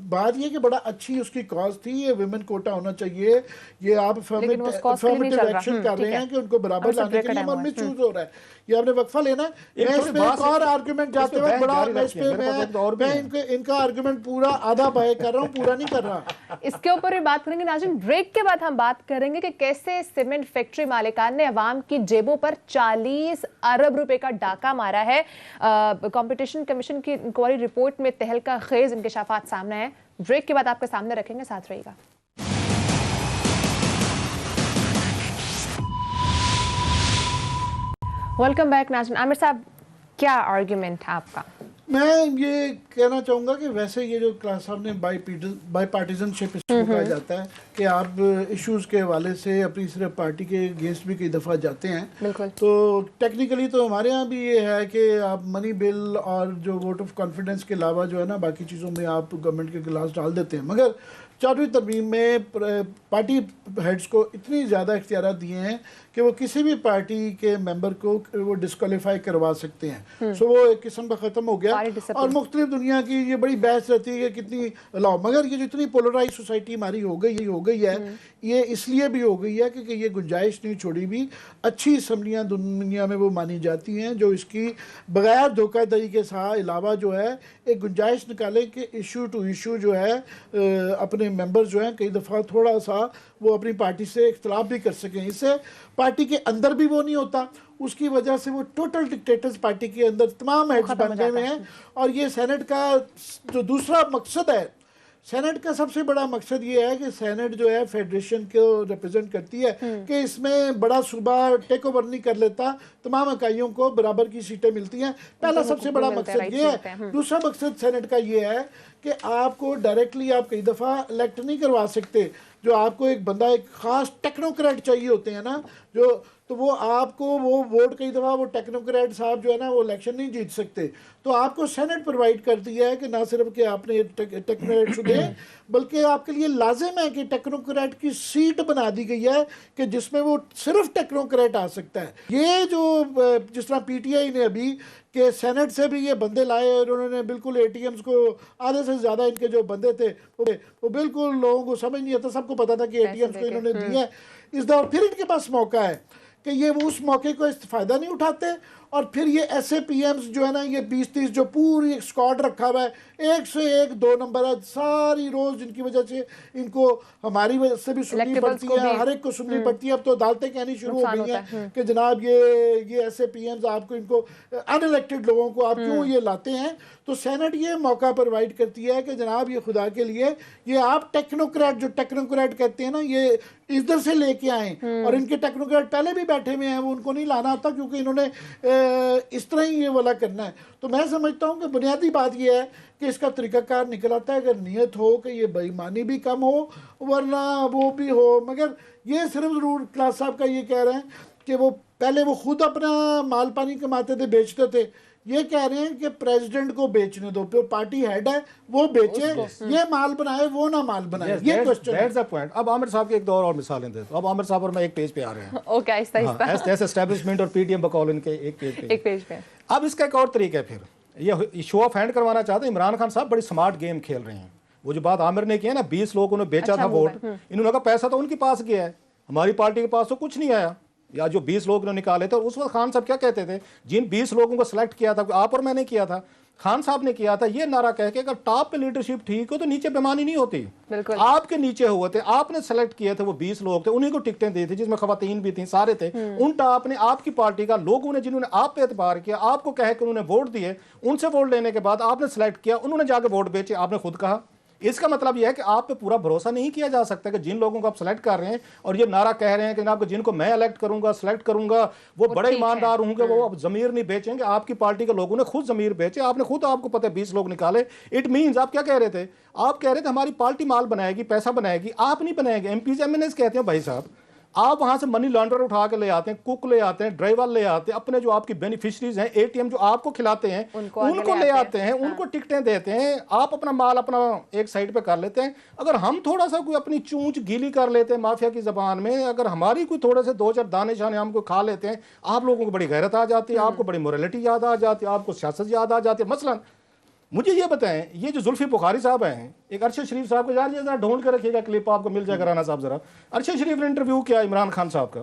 बात ये कि बड़ा अच्छी उसकी कॉज थी। ये विमेन कोटा होना चाहिए। ये आप अफर्मेटिव एक्शन कर रहे हैं कि उनको बराबर लाने के लिए, मन में चूज हो रहा है। ये आपने वक्फा लेना है। मैं इस पे एक और आर्गुमेंट जाते हुए बड़ा, मैं इस पे मैं इनका आर्गुमेंट पूरा आधा बाय कर रहा हूँ, पूरा नहीं कर रहा। इसके ऊपर भी बात करेंगे नाज़रीन। ब्रेक के बाद हम बात करेंगे कि कैसे सीमेंट फैक्ट्री मालिकान ने अवाम की जेबों पर 40 अरब रुपए का डाका मारा है। कंपटीशन कमीशन की इंक्वायरी रिपोर्ट में तहलका खेज इंकशाफात सामने है। ब्रेक के बाद आपके सामने रखेंगे, साथ रहिएगा। वेलकम बैक नाज़रीन। आमिर साहब, क्या आर्गुमेंट है आपका? मैं ये कहना चाहूँगा कि वैसे ये जो क्लास साहब ने बाई पार्टीजनशिप इसको कहा जाता है कि आप इश्यूज़ के हवाले से अपनी सिर्फ पार्टी के अगेंस्ट भी कई दफ़ा जाते हैं। तो टेक्निकली तो हमारे यहाँ भी ये है कि आप मनी बिल और जो वोट ऑफ कॉन्फिडेंस के अलावा जो है ना, बाकी चीज़ों में आप गवर्नमेंट के गिलास डाल देते हैं। मगर 4वीं तरमीम में पार्टी हेड्स को इतनी ज़्यादा इख्तियार दिए हैं कि वो किसी भी पार्टी के मेंबर को वो डिस्क्वालीफाई करवा सकते हैं। सो वो एक किस्म का ख़त्म हो गया। और मुख्तलिफ दुनिया की ये बड़ी बहस रहती है कि कितनी लाओ, मगर ये जो इतनी पोलराइज सोसाइटी हमारी हो गई है, ये इसलिए भी हो गई है क्योंकि ये गुंजाइश नहीं छोड़ी भी। अच्छी असम्बलियाँ दुनिया में वो मानी जाती हैं जो इसकी बगैर धोखाधड़ी के साथ अलावा जो है एक गुंजाइश निकालें कि इशू टू इशू जो है अपने मेंबर्स जो हैं कई दफ़ा थोड़ा सा वो अपनी पार्टी से इख्तलाफ भी कर सकें। इससे पार्टी के अंदर भी वो नहीं होता, उसकी वजह से वो टोटल डिक्टेटर्स पार्टी के अंदर तमाम हेड्स बन गए हुए हैं। और ये सेनेट का जो दूसरा मकसद है, सेनेट का सबसे बड़ा मकसद ये है कि सेनेट जो है फेडरेशन को रिप्रेजेंट करती है कि इसमें बड़ा सूबा टेक ओवर नहीं कर लेता, तमाम इकाइयों को बराबर की सीटें मिलती हैं। पहला सबसे बड़ा मकसद ये है। दूसरा मकसद सेनेट का ये है कि आपको डायरेक्टली आप कई दफ़ा इलेक्ट नहीं करवा सकते। जो आपको एक बंदा, एक ख़ास टेक्नोक्रेट चाहिए होते हैं ना, जो तो वो आपको वो वोट कई दफ़ा वो टेक्नोक्रेट साहब जो है ना वो इलेक्शन नहीं जीत सकते, तो आपको सेनेट प्रोवाइड करती है कि ना सिर्फ कि आपने टेक्नोक्रेट चुने बल्कि आपके लिए लाजिम है कि टेक्नोक्रेट की सीट बना दी गई है कि जिसमें वो सिर्फ टेक्नोक्रेट आ सकता है। ये जो जिस तरह पीटीआई ने अभी कि सेनेट से भी ये बंदे लाए और उन्होंने बिल्कुल एटीएम्स को आधे से ज़्यादा इनके जो बंदे थे वो बिल्कुल लोगों को समझ नहीं आता, सबको पता था कि एटीएम्स को इन्होंने दिए हैं। इस दौर फिर इनके पास मौका है कि ये वो उस मौके को फ़ायदा नहीं उठाते और फिर ये ऐसे पीएम्स जो है ना ये 20-30 जो पूरी एक स्क्वाड रखा हुआ है, एक से एक 2 नंबर है, सारी रोज़ जिनकी वजह से इनको हमारी वजह से भी सुननी पड़ती है, हर एक को सुननी पड़ती है। अब तो अदालतें कहनी शुरू हो गई हैं कि जनाब ये ऐसे पीएम्स आपको इनको अनइलेक्टेड लोगों को आप क्यों ये लाते हैं। तो सेनेट ये मौका प्रोवाइड करती है कि जनाब ये खुदा के लिए ये आप टेक्नोक्रेट जो टेक्नोक्रेट कहते हैं ना ये इधर से लेके आए और इनके टेक्नोक्रेट पहले भी बैठे हुए हैं, वो उनको नहीं लाना आता क्योंकि इन्होंने इस तरह ही ये वाला करना है। तो मैं समझता हूँ कि बुनियादी बात ये है कि इसका तरीकाकार निकल आता है अगर नीयत हो कि ये बेईमानी भी कम हो वरना वो भी हो। मगर ये सिर्फ ज़रूर क्लास साहब का ये कह रहे हैं कि वो पहले वो खुद अपना माल पानी कमाते थे, बेचते थे, ये कह रहे हैं कि प्रेसिडेंट को बेचने दो, जो पार्टी हेड है वो बेचे, ये माल बनाए वो ना माल बनाए। ये क्वेश्चन दैट्स द पॉइंट। अब आमिर साहब की एक दो और मिसालें दे। तो अब आमिर साहब और मैं एक पेज पे आ रहे हैं। ओके, आहिस्ता एस एस्टैब्लिशमेंट और पीटीएम बकौल इनके एक पेज पे। अब इसका एक और तरीका है, फिर ये शो ऑफ हैंड करवाना चाहते हैं। इमरान खान साहब बड़ी स्मार्ट गेम खेल रहे हैं। वो जो बात आमिर ने की है ना 20 लोगों ने बेचा था वोट, इन्होंने कहा पैसा तो उनके पास गया है, हमारी पार्टी के पास तो कुछ नहीं आया, या जो 20 लोग ने निकाले थे। उस वक्त खान साहब क्या कहते थे, जिन 20 लोगों को सिलेक्ट किया था, आप और मैंने किया था, खान साहब ने किया था ये नारा कह के अगर टॉप पे लीडरशिप ठीक हो तो नीचे बेमानी नहीं होती। आपके नीचे हुए थे, आपने सेलेक्ट किए थे, वो 20 लोग थे, उन्हीं को टिकटें दी थी, जिसमें खवातीन भी थी, सारे थे। उन टॉप ने आपकी पार्टी का लोगों ने जिन्होंने आप पे एतबार किया, आपको कह के उन्होंने वोट दिए, उनसे वोट लेने के बाद आपने सेलेक्ट किया, उन्होंने जाके वोट बेचे। आपने खुद कहा इसका मतलब यह है कि आप पे पूरा भरोसा नहीं किया जा सकता कि जिन लोगों को आप सेलेक्ट कर रहे हैं और ये नारा कह रहे हैं कि जनाब जिनको मैं इलेक्ट करूंगा सेलेक्ट करूंगा वो बड़े ईमानदार होंगे, वो अब जमीर नहीं बेचेंगे। आपकी पार्टी के लोगों ने खुद जमीर बेचे, आपने खुद, आपको पता है 20 लोग निकाले। इट मींस आप क्या कह रहे थे, आप कह रहे थे हमारी पार्टी माल बनाएगी, पैसा बनाएगी, आप नहीं बनाएंगे। एमपीज एमएनएस कहते हैं भाई साहब आप वहां से मनी लॉन्ड्रर उठा के ले आते हैं, कुक ले आते हैं, ड्राइवर ले आते हैं, अपने जो आपकी बेनिफिशरीज हैं, एटीएम जो आपको खिलाते हैं उनको ले आते हैं, उनको टिकटें देते हैं, आप अपना माल अपना एक साइड पे कर लेते हैं। अगर हम थोड़ा सा कोई अपनी चूंच गीली कर लेते हैं माफिया की जबान में, अगर हमारी कोई थोड़े से 2-4 दाने शाने हमको खा लेते हैं, आप लोगों को बड़ी गैरत आ जाती है, आपको बड़ी मोरालिटी याद आ जाती है, आपको सियासत याद आ जाती है। मसलन मुझे ये बताएं, ये जो जुल्फी बुखारी साहब हैं, एक अरशद शरीफ साहब को यार जरा ढूंढ कर रखिएगा, क्लिप आपको मिल जाएगा राना साहब। जरा अरशद शरीफ ने इंटरव्यू किया इमरान खान साहब का,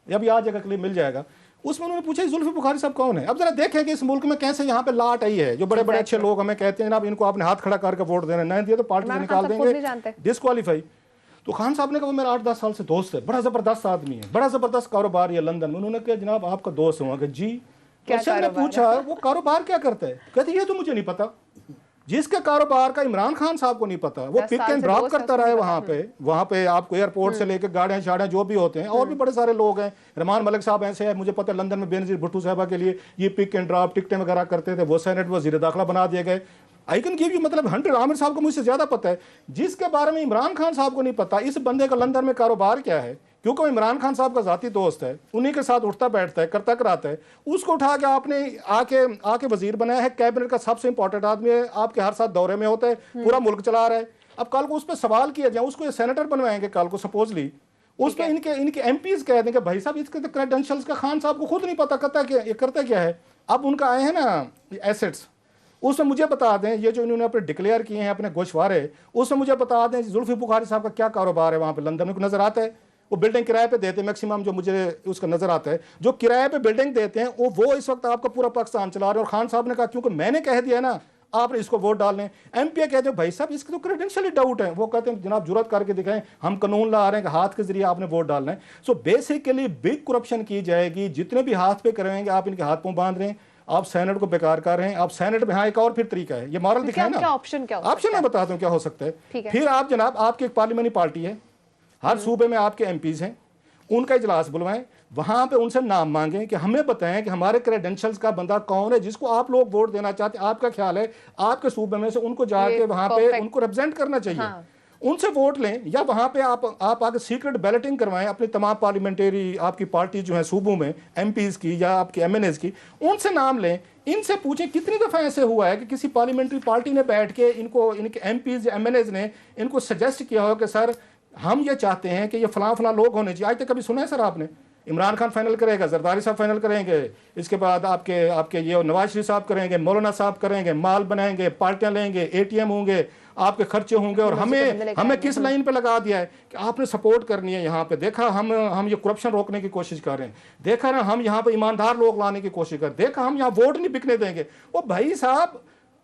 अभी आ जाएगा क्लिप मिल जाएगा, उसमें उन्होंने पूछा जुल्फी बुखारी साहब कौन है। अब जरा देखें कि इस मुल्क में कैसे यहाँ पे लाट आई है, जो बड़े बड़े अच्छे लोग हमें कहते हैं ना इनको आपने हाथ खड़ा करके वोट देना, नहीं दिया तो पार्टी से निकाल देंगे, डिस्क्वालीफाई। तो खान साहब ने कहा वो मेरा 8-10 साल से दोस्त है, बड़ा जबरदस्त आदमी है, बड़ा जबरदस्त कारोबार है लंदन में। उन्होंने कहा जनाब आपका दोस्त हुआ कि जी। अरशद ने पूछा वो कारोबार क्या करता है, कहते ये तो मुझे नहीं पता। जिसके कारोबार का इमरान खान साहब को नहीं पता, वो पिक एंड ड्रॉप करता रहा है वहां पे आपको एयरपोर्ट से लेकर गाड़ियां शाड़ियां जो भी होते हैं, और भी बड़े सारे लोग हैं। रहमान मलिक साहब ऐसे है, मुझे पता है लंदन में बेनजीर भुट्टो साहबा के लिए ये पिक एंड ड्रॉप टिकटें वगैरह करते थे, वो सेनेट वजीर दाखिला बना दिए गए। आई कैन गिव यू मतलब 100। आमिर साहब को मुझसे ज्यादा पता है, जिसके बारे में इमरान खान साहब को नहीं पता इस बंदे का लंदन में कारोबार क्या है, क्योंकि वो इमरान खान साहब का जाती दोस्त है, उन्हीं के साथ उठता बैठता है, करता कराता है। उसको उठा के आपने आके वजीर बनाया है, कैबिनेट का सबसे इंपॉर्टेंट आदमी है, आपके हर साथ दौरे में होता है, पूरा मुल्क चला रहा है। अब कल को उस पर सवाल किया जाए, उसको सेनेटर बनवाएंगे कल को सपोजली, उस पर इनके एमपीज कह देंगे भाई साहब इसके तो क्रेडेंशियल्स का खान साहब को खुद नहीं पता करता क्या है। अब उनका आए हैं ना एसेट्स, उसमें मुझे बता दें, ये जो इन्होंने अपने डिक्लेयर किए हैं अपने गोशवारे, उसमें मुझे बता दें जुल्फी बुखारी साहब का क्या कारोबार है वहाँ पे लंदन में, नजर आता है। वो बिल्डिंग किराए पे देते हैं मैक्सिमम, जो मुझे उसका नजर आता है, जो किराए पे बिल्डिंग देते हैं वो इस वक्त आपका पूरा पाकिस्तान चला रहे हैं। और खान साहब ने कहा क्योंकि मैंने कह दिया ना आपने इसको वोट डालने। एमपी कहते हैं भाई साहब इसके तो क्रेडेंशियल डॉट है, वो कहते हैं जनाब जुर्रत करके दिखाएं, हम कानून ला रहे हैं कि हाथ के जरिए आपने वोट डालना है। सो बेसिकली बिग करप्शन की जाएगी, जितने भी हाथ पे करेंगे आप इनके हाथ पांव बांध रहे हैं, आप सेनेट को बेकार कर रहे हैं। आप सेनेट में, हाँ एक और फिर तरीका है, ये मॉरल दिखाए ना, ऑप्शन मैं बताता हूँ क्या हो सकता है। फिर आप जनाब आपकी एक पार्लियामेंट्री पार्टी है, हर सूबे में आपके एमपीज हैं, उनका इजलास बुलवाएं, वहां पे उनसे नाम मांगें कि हमें बताएं कि हमारे क्रेडेंशियल्स का बंदा कौन है जिसको आप लोग वोट देना चाहते हैं। आपका ख्याल है आपके सूबे में से उनको जाके वहां पे उनको रिप्रेजेंट करना चाहिए। उनसे वोट लें, या वहाँ पे आप आगे सीक्रेट बैलेटिंग करवाएं अपनी तमाम पार्लियामेंट्री आपकी पार्टी जो है सूबों में एमपीज़ की या आपकी एमएनएज़ की, उनसे नाम लें, इनसे पूछें कितनी दफ़ा ऐसे हुआ है कि किसी पार्लियामेंट्री पार्टी ने बैठ के इनके एमपीज़ या एमएनएज़ ने इनको सजेस्ट किया हो कि सर हम ये चाहते हैं कि ये फलां लोग होने चाहिए। आज तक कभी सुना है सर आपने? इमरान खान फाइनल करेगा, जरदारी साहब फाइनल करेंगे, इसके बाद आपके ये नवाज शरीफ साहब करेंगे, मौलाना साहब करेंगे, माल बनाएंगे, पार्टियां लेंगे, एटीएम होंगे, आपके खर्चे होंगे, और हमें किस लाइन पे लगा दिया है कि आपने सपोर्ट करनी है। यहाँ पे देखा हम ये करप्शन रोकने की कोशिश कर रहे हैं, देखा ना हम यहाँ पे ईमानदार लोग लाने की कोशिश कर, देखा हम यहाँ वोट नहीं बिकने देंगे। वो भाई साहब,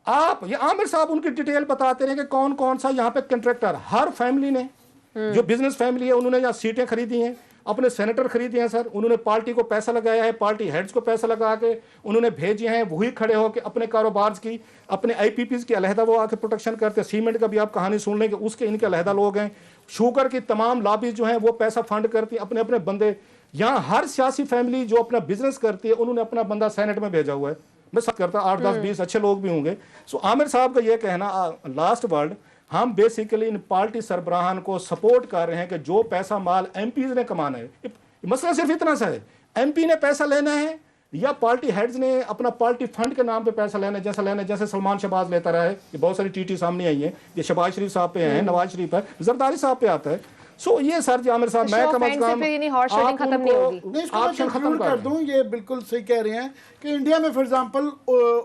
आप ये आमिर साहब उनकी डिटेल बताते रहे कि कौन कौन सा यहाँ पे कंट्रैक्टर, हर फैमिली ने जो बिजनेस फैमिली है उन्होंने यहाँ सीटें खरीदी हैं, अपने सेनेटर खरीदे हैं सर, उन्होंने पार्टी को पैसा लगाया है, पार्टी हेड्स को पैसा लगा के उन्होंने भेजे हैं, वही खड़े होकर अपने कारोबार की, अपने आईपीपीज की अलहदा वो आके प्रोटेक्शन करते हैं। सीमेंट का भी आप कहानी सुन लेंगे, उसके इनके अलहदा लोग हैं। शुगर की तमाम लॉबीज जो हैं वो पैसा फंड करती है, अपने अपने बंदे। यहाँ हर सियासी फैमिली जो अपना बिजनेस करती है उन्होंने अपना बंदा सेनेट में भेजा हुआ है। मैं सब करता 8, 10, 20 अच्छे लोग भी होंगे। सो आमिर साहब का ये कहना लास्ट वर्ड, हम बेसिकली इन पार्टी सरबराहान को सपोर्ट कर रहे हैं कि जो पैसा माल एमपीज ने कमाना है, मसला सिर्फ इतना सा है, एमपी ने पैसा लेना है या पार्टी हेड्स ने अपना पार्टी फंड के नाम पे पैसा लेना है, जैसे सलमान शहबाज लेता रहा है। ये बहुत सारी टीटी सामने आई है, ये शहबाज शरीफ साहब पे है, नवाज शरीफ है, जरदारी साहब पे आता है। सो ये सर जी आमिर साहब, मैं कम अज कम ऑप्शन खत्म कर दूं, ये बिल्कुल सही कह रहे हैं कि इंडिया में फॉर एग्जांपल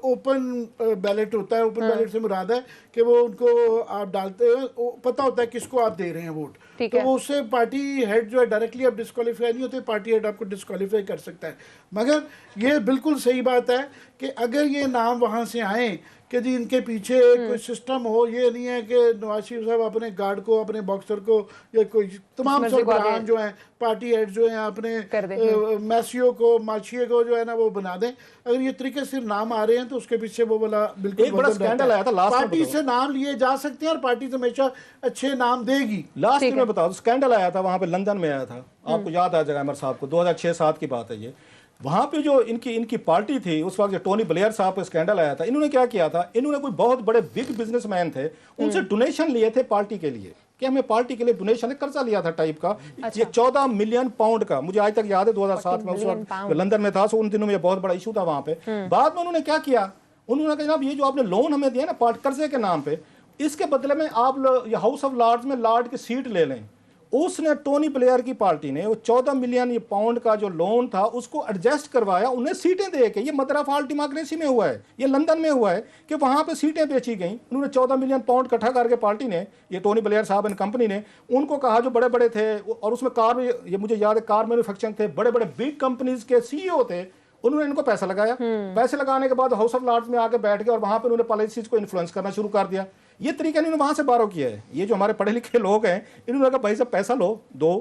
ओपन बैलेट होता है। ओपन बैलेट से मुराद है कि वो उनको आप डालते हैं, पता होता है किसको आप दे रहे हैं वोट, तो वो उससे पार्टी हेड जो है डायरेक्टली आप डिस्क्वालीफाई नहीं होते, पार्टी हेड आपको डिस्क्वालीफाई कर सकता है। मगर ये बिल्कुल सही बात है कि अगर ये नाम वहाँ से आए कि जी इनके पीछे कोई सिस्टम हो, ये नहीं है कि नवाज शरीफ साहब अपने गार्ड को, अपने बॉक्सर को, या कोई तमाम सरबराहान जो हैं, पार्टी हेड जो हैं, अपने मैसियो को, मार्शिए को जो है ना वो बना दें। अगर ये तरीके से नाम आ रहे हैं तो उसके पीछे वो वाला बिल्कुल एक बड़ा स्कैंडल आया था लास्ट में, पार्टी से नाम लिए जा सकते हैं और पार्टी तो हमेशा अच्छे नाम देगी। लास्ट में बताओ, स्कैंडल आया था वहां पे लंदन में आया था, आपको याद आ जाएगा अमर साहब को, 2006-7 की बात है ये। वहां पे जो इनकी पार्टी थी उस वक्त, जो टोनी ब्लेयर साहब का स्कैंडल आया था, इन्होंने क्या किया था, इन्होंने कोई बहुत बड़े बिग बिजनेसमैन थे, उनसे डोनेशन लिए थे पार्टी के लिए, कि हमें पार्टी के लिए डोनेशन, कर्जा लिया था टाइप का। ये 14 मिलियन पाउंड का, मुझे आज तक याद है 2007 में, उस वक्त लंदन में था, सो उन दिनों में बहुत बड़ा इशू था वहां पे। बाद में उन्होंने क्या किया, उन्होंने कहा जनाब ये जो आपने लोन हमें दिया ना कर्जे के नाम पे, इसके बदले में आप हाउस ऑफ लॉर्ड्स में लॉर्ड की सीट ले लें। उसने टोनी ब्लेयर की पार्टी ने वो 14 मिलियन ये पाउंड का जो लोन था उसको एडजस्ट करवाया, उन्हें सीटें दे के। ये मदर ऑफ ऑल डेमोक्रेसी में हुआ है, ये लंदन में हुआ है कि वहां पे सीटें बेची गई। उन्होंने 14 मिलियन पाउंड इकट्ठा करके पार्टी ने, ये टोनी ब्लेयर साहब एंड कंपनी ने, उनको कहा जो बड़े बड़े थे, और उसमें कार, ये मुझे याद है कार मैन्युफैक्चरिंग थे, बड़े बड़े बिग कंपनीज के सीईओ थे, उन्होंने इनको पैसा लगाया। पैसे लगाने के बाद हाउस ऑफ लॉर्ड्स में आके बैठ गए और वहां पे उन्होंने पॉलिसीज को इन्फ्लुएंस करना शुरू कर दिया। ये तरीका इन्होंने वहां से बारो किया है। ये जो हमारे पढ़े लिखे लोग हैं, इन्होंने कहा भाई साहब पैसा लो, दो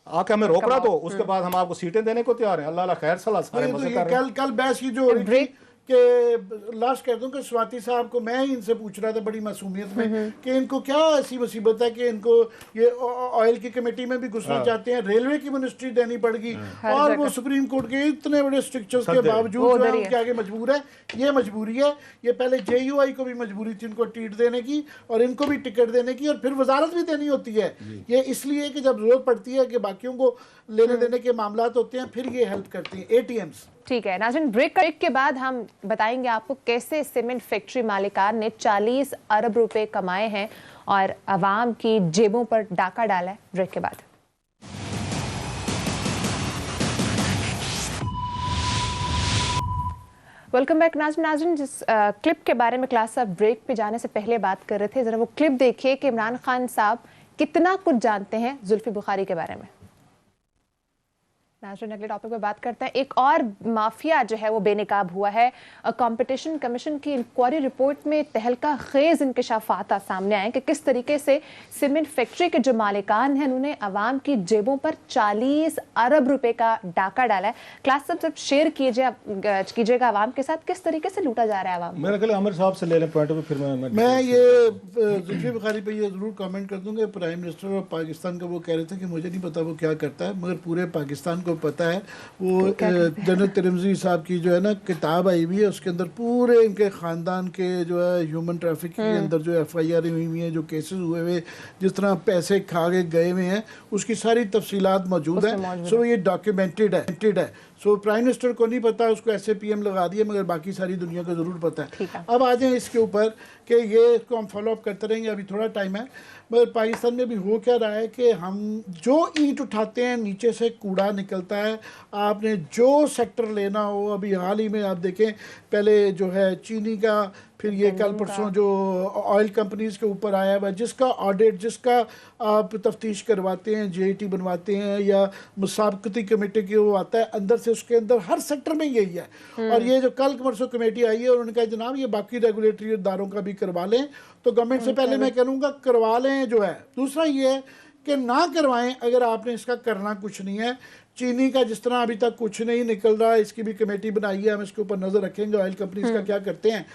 आके हमें रोकड़ा दो, उसके बाद हम आपको सीटें देने को तैयार हैं। अल्लाह खैर सलाह सारे मजे कर रहे हैं। कल बहस की जो हो रही थी कि लास्ट कह दूं कि स्वाति साहब को मैं ही इनसे पूछ रहा था बड़ी मासूमियत में कि इनको क्या ऐसी मुसीबत है कि इनको ये ऑयल की कमेटी में भी घुसना चाहते हैं, रेलवे की मिनिस्ट्री देनी पड़ेगी, और वो सुप्रीम कोर्ट के इतने बड़े स्ट्रिक्चर्स के बावजूद उनके आगे मजबूर है। ये मजबूरी है, ये पहले JUI को भी मजबूरी थी इनको टीट देने की और इनको भी टिकट देने की, और फिर वजारत भी देनी होती है। ये इसलिए कि जब जरूरत पड़ती है कि बाकियों को लेने देने के मामलात होते हैं, फिर ये हेल्प करती हैं ATMs। ठीक है नाज़रीन, ब्रेक के बाद हम बताएंगे आपको कैसे सीमेंट फैक्ट्री मालिकान ने 40 अरब रुपए कमाए हैं और आवाम की जेबों पर डाका डाला है। ब्रेक के बाद वेलकम बैक। नाज़रीन, जिस क्लिप के बारे में क्लास साहब ब्रेक पे जाने से पहले बात कर रहे थे, जरा वो क्लिप देखिए कि इमरान खान साहब कितना कुछ जानते हैं जुल्फी बुखारी के बारे में। नाज़रीन, अगले टॉपिक पे बात करते हैं। एक और माफिया जो है वो बेनकाब हुआ है। कंपटीशन कमीशन की इंक्वायरी रिपोर्ट में तहलका खेज इंकशाफात सामने आए कि किस तरीके से सीमेंट फैक्ट्री के जो मालिकान हैं उन्होंने आवाम की जेबों पर 40 अरब रुपए का डाका डाला है। क्लास सब शेयर कीजिएगा आवाम के साथ, किस तरीके से लूटा जा रहा है आवाम। मेरा ख्याल आमिर साहब से ले लें पॉइंट ऑफ, फिर मैं ये जुल्फी बुखारी पे ये जरूर कमेंट कर दूंगा। प्राइम मिनिस्टर ऑफ पाकिस्तान का वो कह रहे थे कि मुझे नहीं पता वो क्या करता है, मगर पूरे पाकिस्तान को पता है, वो जनरल तिरमिज़ी साहब की जो है ना किताब आई हुई है, उसके अंदर पूरे इनके ख़ानदान के जो है ह्यूमन ट्रैफिकिंग के अंदर जो FIR हुई हुई हैं, जो केसेस हुए हुए, जिस तरह पैसे खा के गए हुए हैं, उसकी सारी तफसीलात मौजूद है। सो ये डॉक्यूमेंटेड है। सो प्राइम मिनिस्टर को नहीं पता, उसको ऐसे PM लगा दिए, मगर बाकी सारी दुनिया को ज़रूर पता है। अब आ जाएं इसके ऊपर कि ये इसको हम फॉलो अप करते रहेंगे, अभी थोड़ा टाइम है। मगर पाकिस्तान में भी हो क्या रहा है कि हम जो ईंट उठाते हैं नीचे से कूड़ा निकलता है। आपने जो सेक्टर लेना हो, अभी हाल ही में आप देखें, पहले जो है चीनी का, फिर ये कल परसों जो ऑयल कंपनीज़ के ऊपर आया हुआ, जिसका ऑडिट, जिसका आप तफ्तीश करवाते हैं, JIT बनवाते हैं या मुसाबकती कमेटी की वो आता है अंदर से, उसके अंदर हर सेक्टर में यही है। और ये जो कल परसों कमेटी आई है, उन्होंने कहा जनाब ये बाकी रेगुलेटरी इदारों का भी करवा लें, तो गवर्नमेंट से पहले मैं कहूँगा करवा लें जो है। दूसरा ये है कि ना करवाएं अगर आपने इसका करना कुछ नहीं है। चीनी का जिस तरह अभी तक कुछ नहीं निकल रहा है, इसकी भी कमेटी बनाई है, हम इसके ऊपर नज़र रखेंगे ऑयल कंपनीज का क्या करते हैं।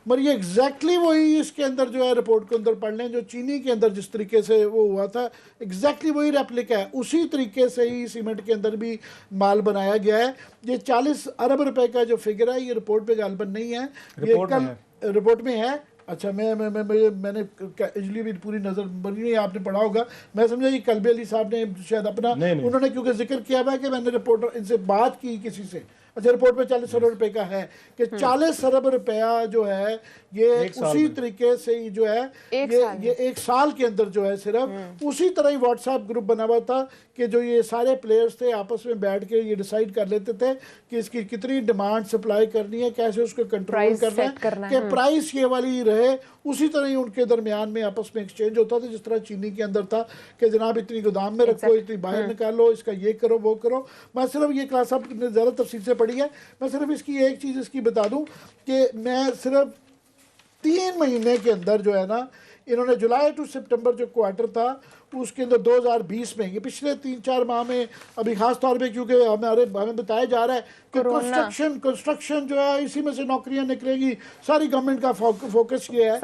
मगर ये एग्जैक्टली वही इसके अंदर जो है रिपोर्ट के अंदर पढ़ लें, जो चीनी के अंदर जिस तरीके से वो हुआ था, एग्जैक्टली वही रेप्लिका है। उसी तरीके से ही सीमेंट के अंदर भी माल बनाया गया है। ये 40 अरब रुपए का जो फिगर है, ये रिपोर्ट पे गालबन नहीं है, ये कल रिपोर्ट में है। अच्छा, मैंने इजली भी पूरी नज़र बनी नहीं, आपने पढ़ा होगा, मैं समझा ये कल्बी अली साहब ने शायद अपना नहीं। उन्होंने क्योंकि जिक्र किया हुआ है कि मैंने रिपोर्टर इनसे बात की किसी से। अच्छा, रिपोर्ट में 40 अरब रुपए का है कि 40 अरब रुपया जो है ये उसी तरीके से ही जो है ये एक साल के अंदर जो है सिर्फ उसी तरह ही व्हाट्सएप ग्रुप बना हुआ था कि जो ये सारे प्लेयर्स थे आपस में बैठ के ये डिसाइड कर लेते थे कि इसकी कितनी डिमांड सप्लाई करनी है, कैसे उसको कंट्रोल करना है कि प्राइस ये वाली रहे। उसी तरह ही उनके दरमियान में आपस में एक्सचेंज होता था, जिस तरह चीनी के अंदर था कि जनाब इतनी गोदाम में रखो, इतनी बाहर निकालो, इसका ये करो वो करो। मैं सिर्फ ये क्लास आप ज़्यादा तफसील से पढ़ी है, मैं सिर्फ इसकी एक चीज़ इसकी बता दूं कि मैं सिर्फ 3 महीने के अंदर जो है ना, इन्होंने जुलाई टू सितंबर जो क्वार्टर था उसके अंदर 2020 में, ये पिछले 3-4 माह में, अभी खास तौर पे क्योंकि हमें बताया जा रहा है कि कंस्ट्रक्शन जो है इसी में से नौकरियां निकलेंगी, सारी गवर्नमेंट का फोकस ये है।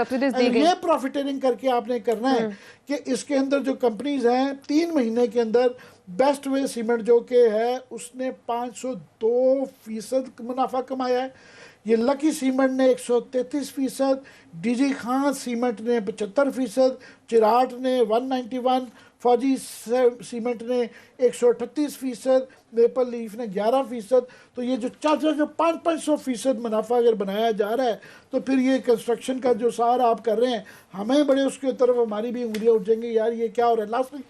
ये प्रॉफिटिंग करके आपने करना है कि इसके अंदर जो कंपनीज हैं 3 महीने के अंदर बेस्ट वे सीमेंट जो कि है उसने 502% मुनाफा कमाया है। ये लकी सीमेंट ने 133%, DG खान सीमेंट ने 75%, चिराट ने 191%, फौजी सीमेंट ने 138%, मेपल लीफ ने 11%। तो ये जो 500% मुनाफा अगर बनाया जा रहा है तो फिर ये कंस्ट्रक्शन का जो सारा आप कर रहे हैं, हमें बड़े उसके तरफ हमारी भी उंगलियां उठ जाएंगी, यार ये क्या हो रहा है। लास्ट में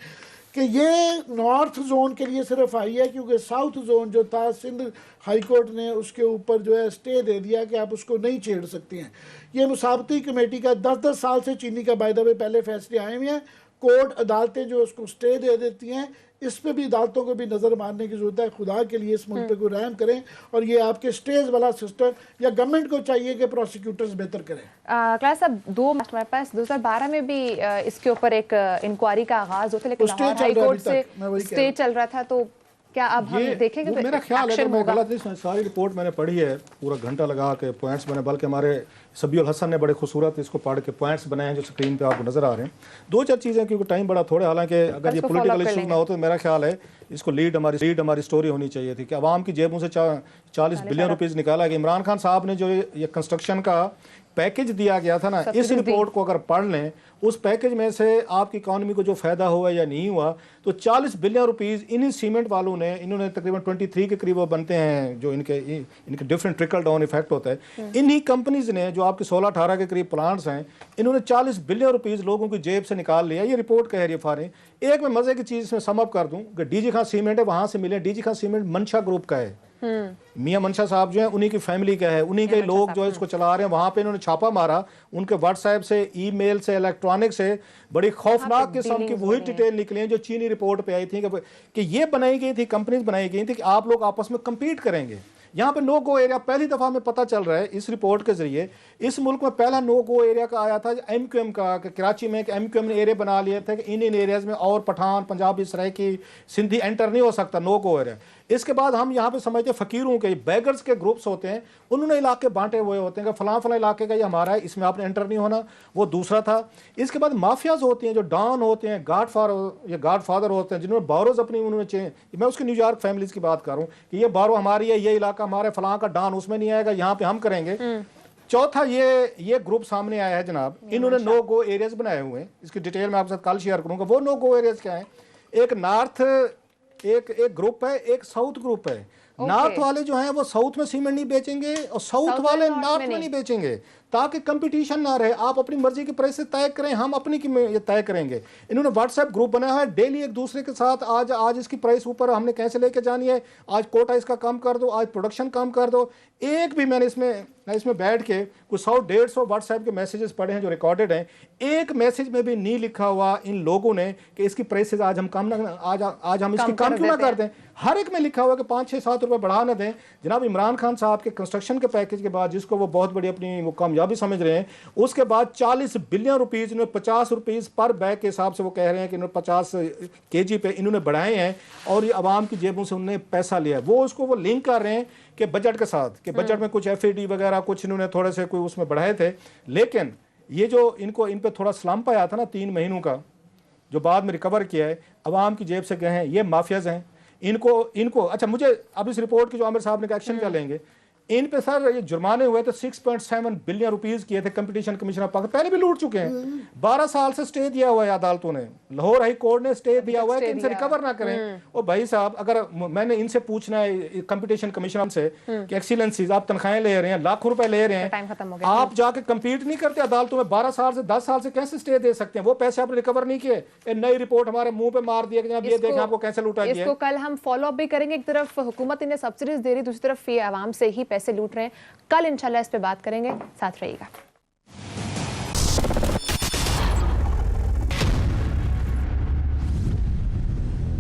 कि ये नॉर्थ जोन के लिए सिर्फ आई है क्योंकि साउथ जोन जो था सिंध हाई कोर्ट ने उसके ऊपर जो है स्टे दे दिया कि आप उसको नहीं छेड़ सकती हैं। ये मुसाबती कमेटी का 10-10 साल से चीनी का बाय द वे पहले फैसले आए हुए हैं, कोर्ट अदालतें जो उसको स्टे दे देती हैं, इस पे भी अदालतों को भी नज़र मारने की ज़रूरत है। खुदा के लिए इस मुल्क पे को रहम करें और ये आपके स्टेज वाला सिस्टम या गवर्नमेंट को चाहिए कि प्रोसिक्यूटर्स बेहतर करें। क्लास साहब, हमारे पास 2012 में भी इसके ऊपर एक इंक्वायरी का आगाज होता है, लेकिन लाहौर हाई कोर्ट से स्टे चल रहा था। तो क्या अब हम देखेंगे? मेरा ख्याल है, मैं गलत नहीं, सारी रिपोर्ट मैंने पढ़ी है, पूरा घंटा लगा के पॉइंट्स बने, बल्कि हमारे सबीउल हसन ने बड़े खूबसूरत इसको पढ़ के पॉइंट्स बनाए हैं जो स्क्रीन पे आपको नजर आ रहे हैं। 2-4 चीज़ें, क्योंकि टाइम बड़ा थोड़ा, हालांकि अगर ये पॉलिटिकल इशू ना हो तो मेरा ख्याल है इसको लीड हमारी स्टोरी होनी चाहिए थी कि अवाम की जेबों से 40 बिलियन रुपीज़ निकाला कि इमरान खान साहब ने जो ये कंस्ट्रक्शन का पैकेज दिया गया था ना, इस रिपोर्ट को अगर पढ़ लें, उस पैकेज में से आपकी इकॉनमी को जो फ़ायदा हुआ या नहीं हुआ, तो 40 बिलियन रुपीज़ इन्हीं सीमेंट वालों ने, इन्होंने तकरीबन 23 के करीब बनते हैं जो इनके डिफरेंट ट्रिकल डाउन इफेक्ट होता है, इन्हीं कंपनीज ने जो आपके 16-18 के करीब प्लांट्स हैं, इन्होंने 40 बिलियन रुपीज़ लोगों की जेब से निकाल लिया। ये रिपोर्ट कह रही है फारे। एक मैं मज़े की चीज़ इसमें समअप कर दूँ कि DG खान सीमेंट है, वहाँ से मिले। DG खान सीमेंट मंशा ग्रुप का है, मियां मंशा साहब जो है उन्हीं की फैमिली का है, उन्हीं के लोग जो है इसको चला रहे हैं। वहां पे इन्होंने छापा मारा, उनके व्हाट्सएप से, ईमेल से, इलेक्ट्रॉनिक से बड़ी खौफनाक किस्म की वही डिटेल निकली हैं जो चीनी रिपोर्ट पे आई थी कि ये बनाई गई थी, कंपनीज बनाई गई थी कि आप लोग आपस में कम्पीट करेंगे। यहाँ पे नो गो एरिया पहली दफ़ा में पता चल रहा है इस रिपोर्ट के जरिए। इस मुल्क में पहला नो गो एरिया का आया था MQM का, कि कराची में MQM ने एरिया बना लिए थे कि इन एरियाज में और पठान, पंजाबी, सराइकी, सिंधी एंटर नहीं हो सकता, नो गो एरिया। इसके बाद हम यहाँ पे समझते हैं फकीरों के बेगर्स के ग्रुप्स होते हैं, उन्होंने इलाके बांटे हुए होते हैं कि फलां फलां इलाके का ये हमारा है, इसमें आपने एंटर नहीं होना, वो दूसरा था। इसके बाद माफियाज होती हैं जो डॉन होते हैं, गॉड फादर होते हैं, जिन्होंने बारोज अपनी उन्होंने मैं उसकी न्यूयॉर्क फैमिलीज की बात कर रहा हूँ कि ये बारो हमारी है, ये इलाका हमारा है, फलां का डॉन उसमें नहीं आएगा, यहाँ पे हम करेंगे। चौथा ये ग्रुप सामने आया है जनाब, इन्होंने नो गो एरियाज बनाए हुए हैं, इसकी डिटेल मैं आपके साथ कल शेयर करूंगा। वो नो गो एरियाज क्या है? एक नॉर्थ एक ग्रुप है, एक साउथ ग्रुप है। नॉर्थ वाले जो हैं वो साउथ में सीमेंट नहीं बेचेंगे और साउथ वाले नॉर्थ में नहीं बेचेंगे, ताकि कंपटीशन ना रहे। आप अपनी मर्जी के प्राइस से तय करें, हम अपनी की ये तय करेंगे। इन्होंने व्हाट्सएप ग्रुप बनाया है, डेली एक दूसरे के साथ आज इसकी प्राइस ऊपर हमने कैसे लेके जानी है, आज कोटा इसका कम कर दो, आज प्रोडक्शन कम कर दो। एक भी मैंने इसमें बैठ के कुछ 100-150 व्हाट्सएप के मैसेजेस पढ़े हैं जो रिकॉर्डेड हैं, एक मैसेज में भी नहीं लिखा हुआ इन लोगों ने कि इसकी प्राइसेस आज हम कम ना आज हम इसकी कम क्यों ना कर दें। हर एक में लिखा हुआ कि 5-6-7 रुपए बढ़ा ना दें। जनाब इमरान खान साहब के कंस्ट्रक्शन के पैकेज के बाद, जिसको वो बहुत बड़ी अपनी वो कामयाबी समझ रहे हैं, उसके बाद 40 बिलियन रुपीज इन्होंने 50 रुपीज पर बैग के हिसाब से वो कह रहे हैं कि इन्होंने 50 kg पे इन्होंने बढ़ाए हैं और ये आवाम की जेबों से उन्होंने पैसा लिया। वो लिंक कर रहे हैं कि बजट के साथ, कि बजट में कुछ FAD वगैरह कुछ इन्होंने थोड़े से कोई उसमें बढ़ाए थे। लेकिन ये जो इन पे थोड़ा स्लम्प आया था ना 3 महीनों का, जो बाद में रिकवर किया है, आवाम की जेब से गए हैं, ये माफियाज हैं। इनको अच्छा, मुझे अब इस रिपोर्ट की जो आमिर साहब ने एक्शन क्या लेंगे, इन पे सर ये जुर्माने हुए थे 6.7 बिलियन रुपीस किए थे कंपटीशन कमिश्नर ऑफ पाकिस्तान, पहले भी लूट चुके हैं। 12 साल से स्टे दिया हुआ है अदालतों ने, लाहौर हाई कोर्ट ने स्टे दिया हुआ है कि इनसे रिकवर ना करें। और भाई साहब, अगर मैंने इनसे पूछना है कंपटीशन कमिश्नर से कि एक्सीलेंसीज आप तनख्वाहें ले रहे हैं, लाखों रुपए ले रहे हैं, आप जाके कंपीट नहीं करते अदालतों में, 12 साल से 10 साल से कैसे स्टे दे सकते हैं? वो पैसे आपने रिकवर नहीं किए, नई रिपोर्ट हमारे मुंह पे मार दिया कि ये देखें आपको कैसे लूटा गया। इसको कल हम फॉलो अप भी करेंगे। एक तरफ हुकूमत इन्हें सब्सिडीज दे रही, दूसरी तरफ ये आवाम से ही पैसे लूट रहे हैं। कल इंशाल्लाह इस पे बात करेंगे, साथ रहिएगा।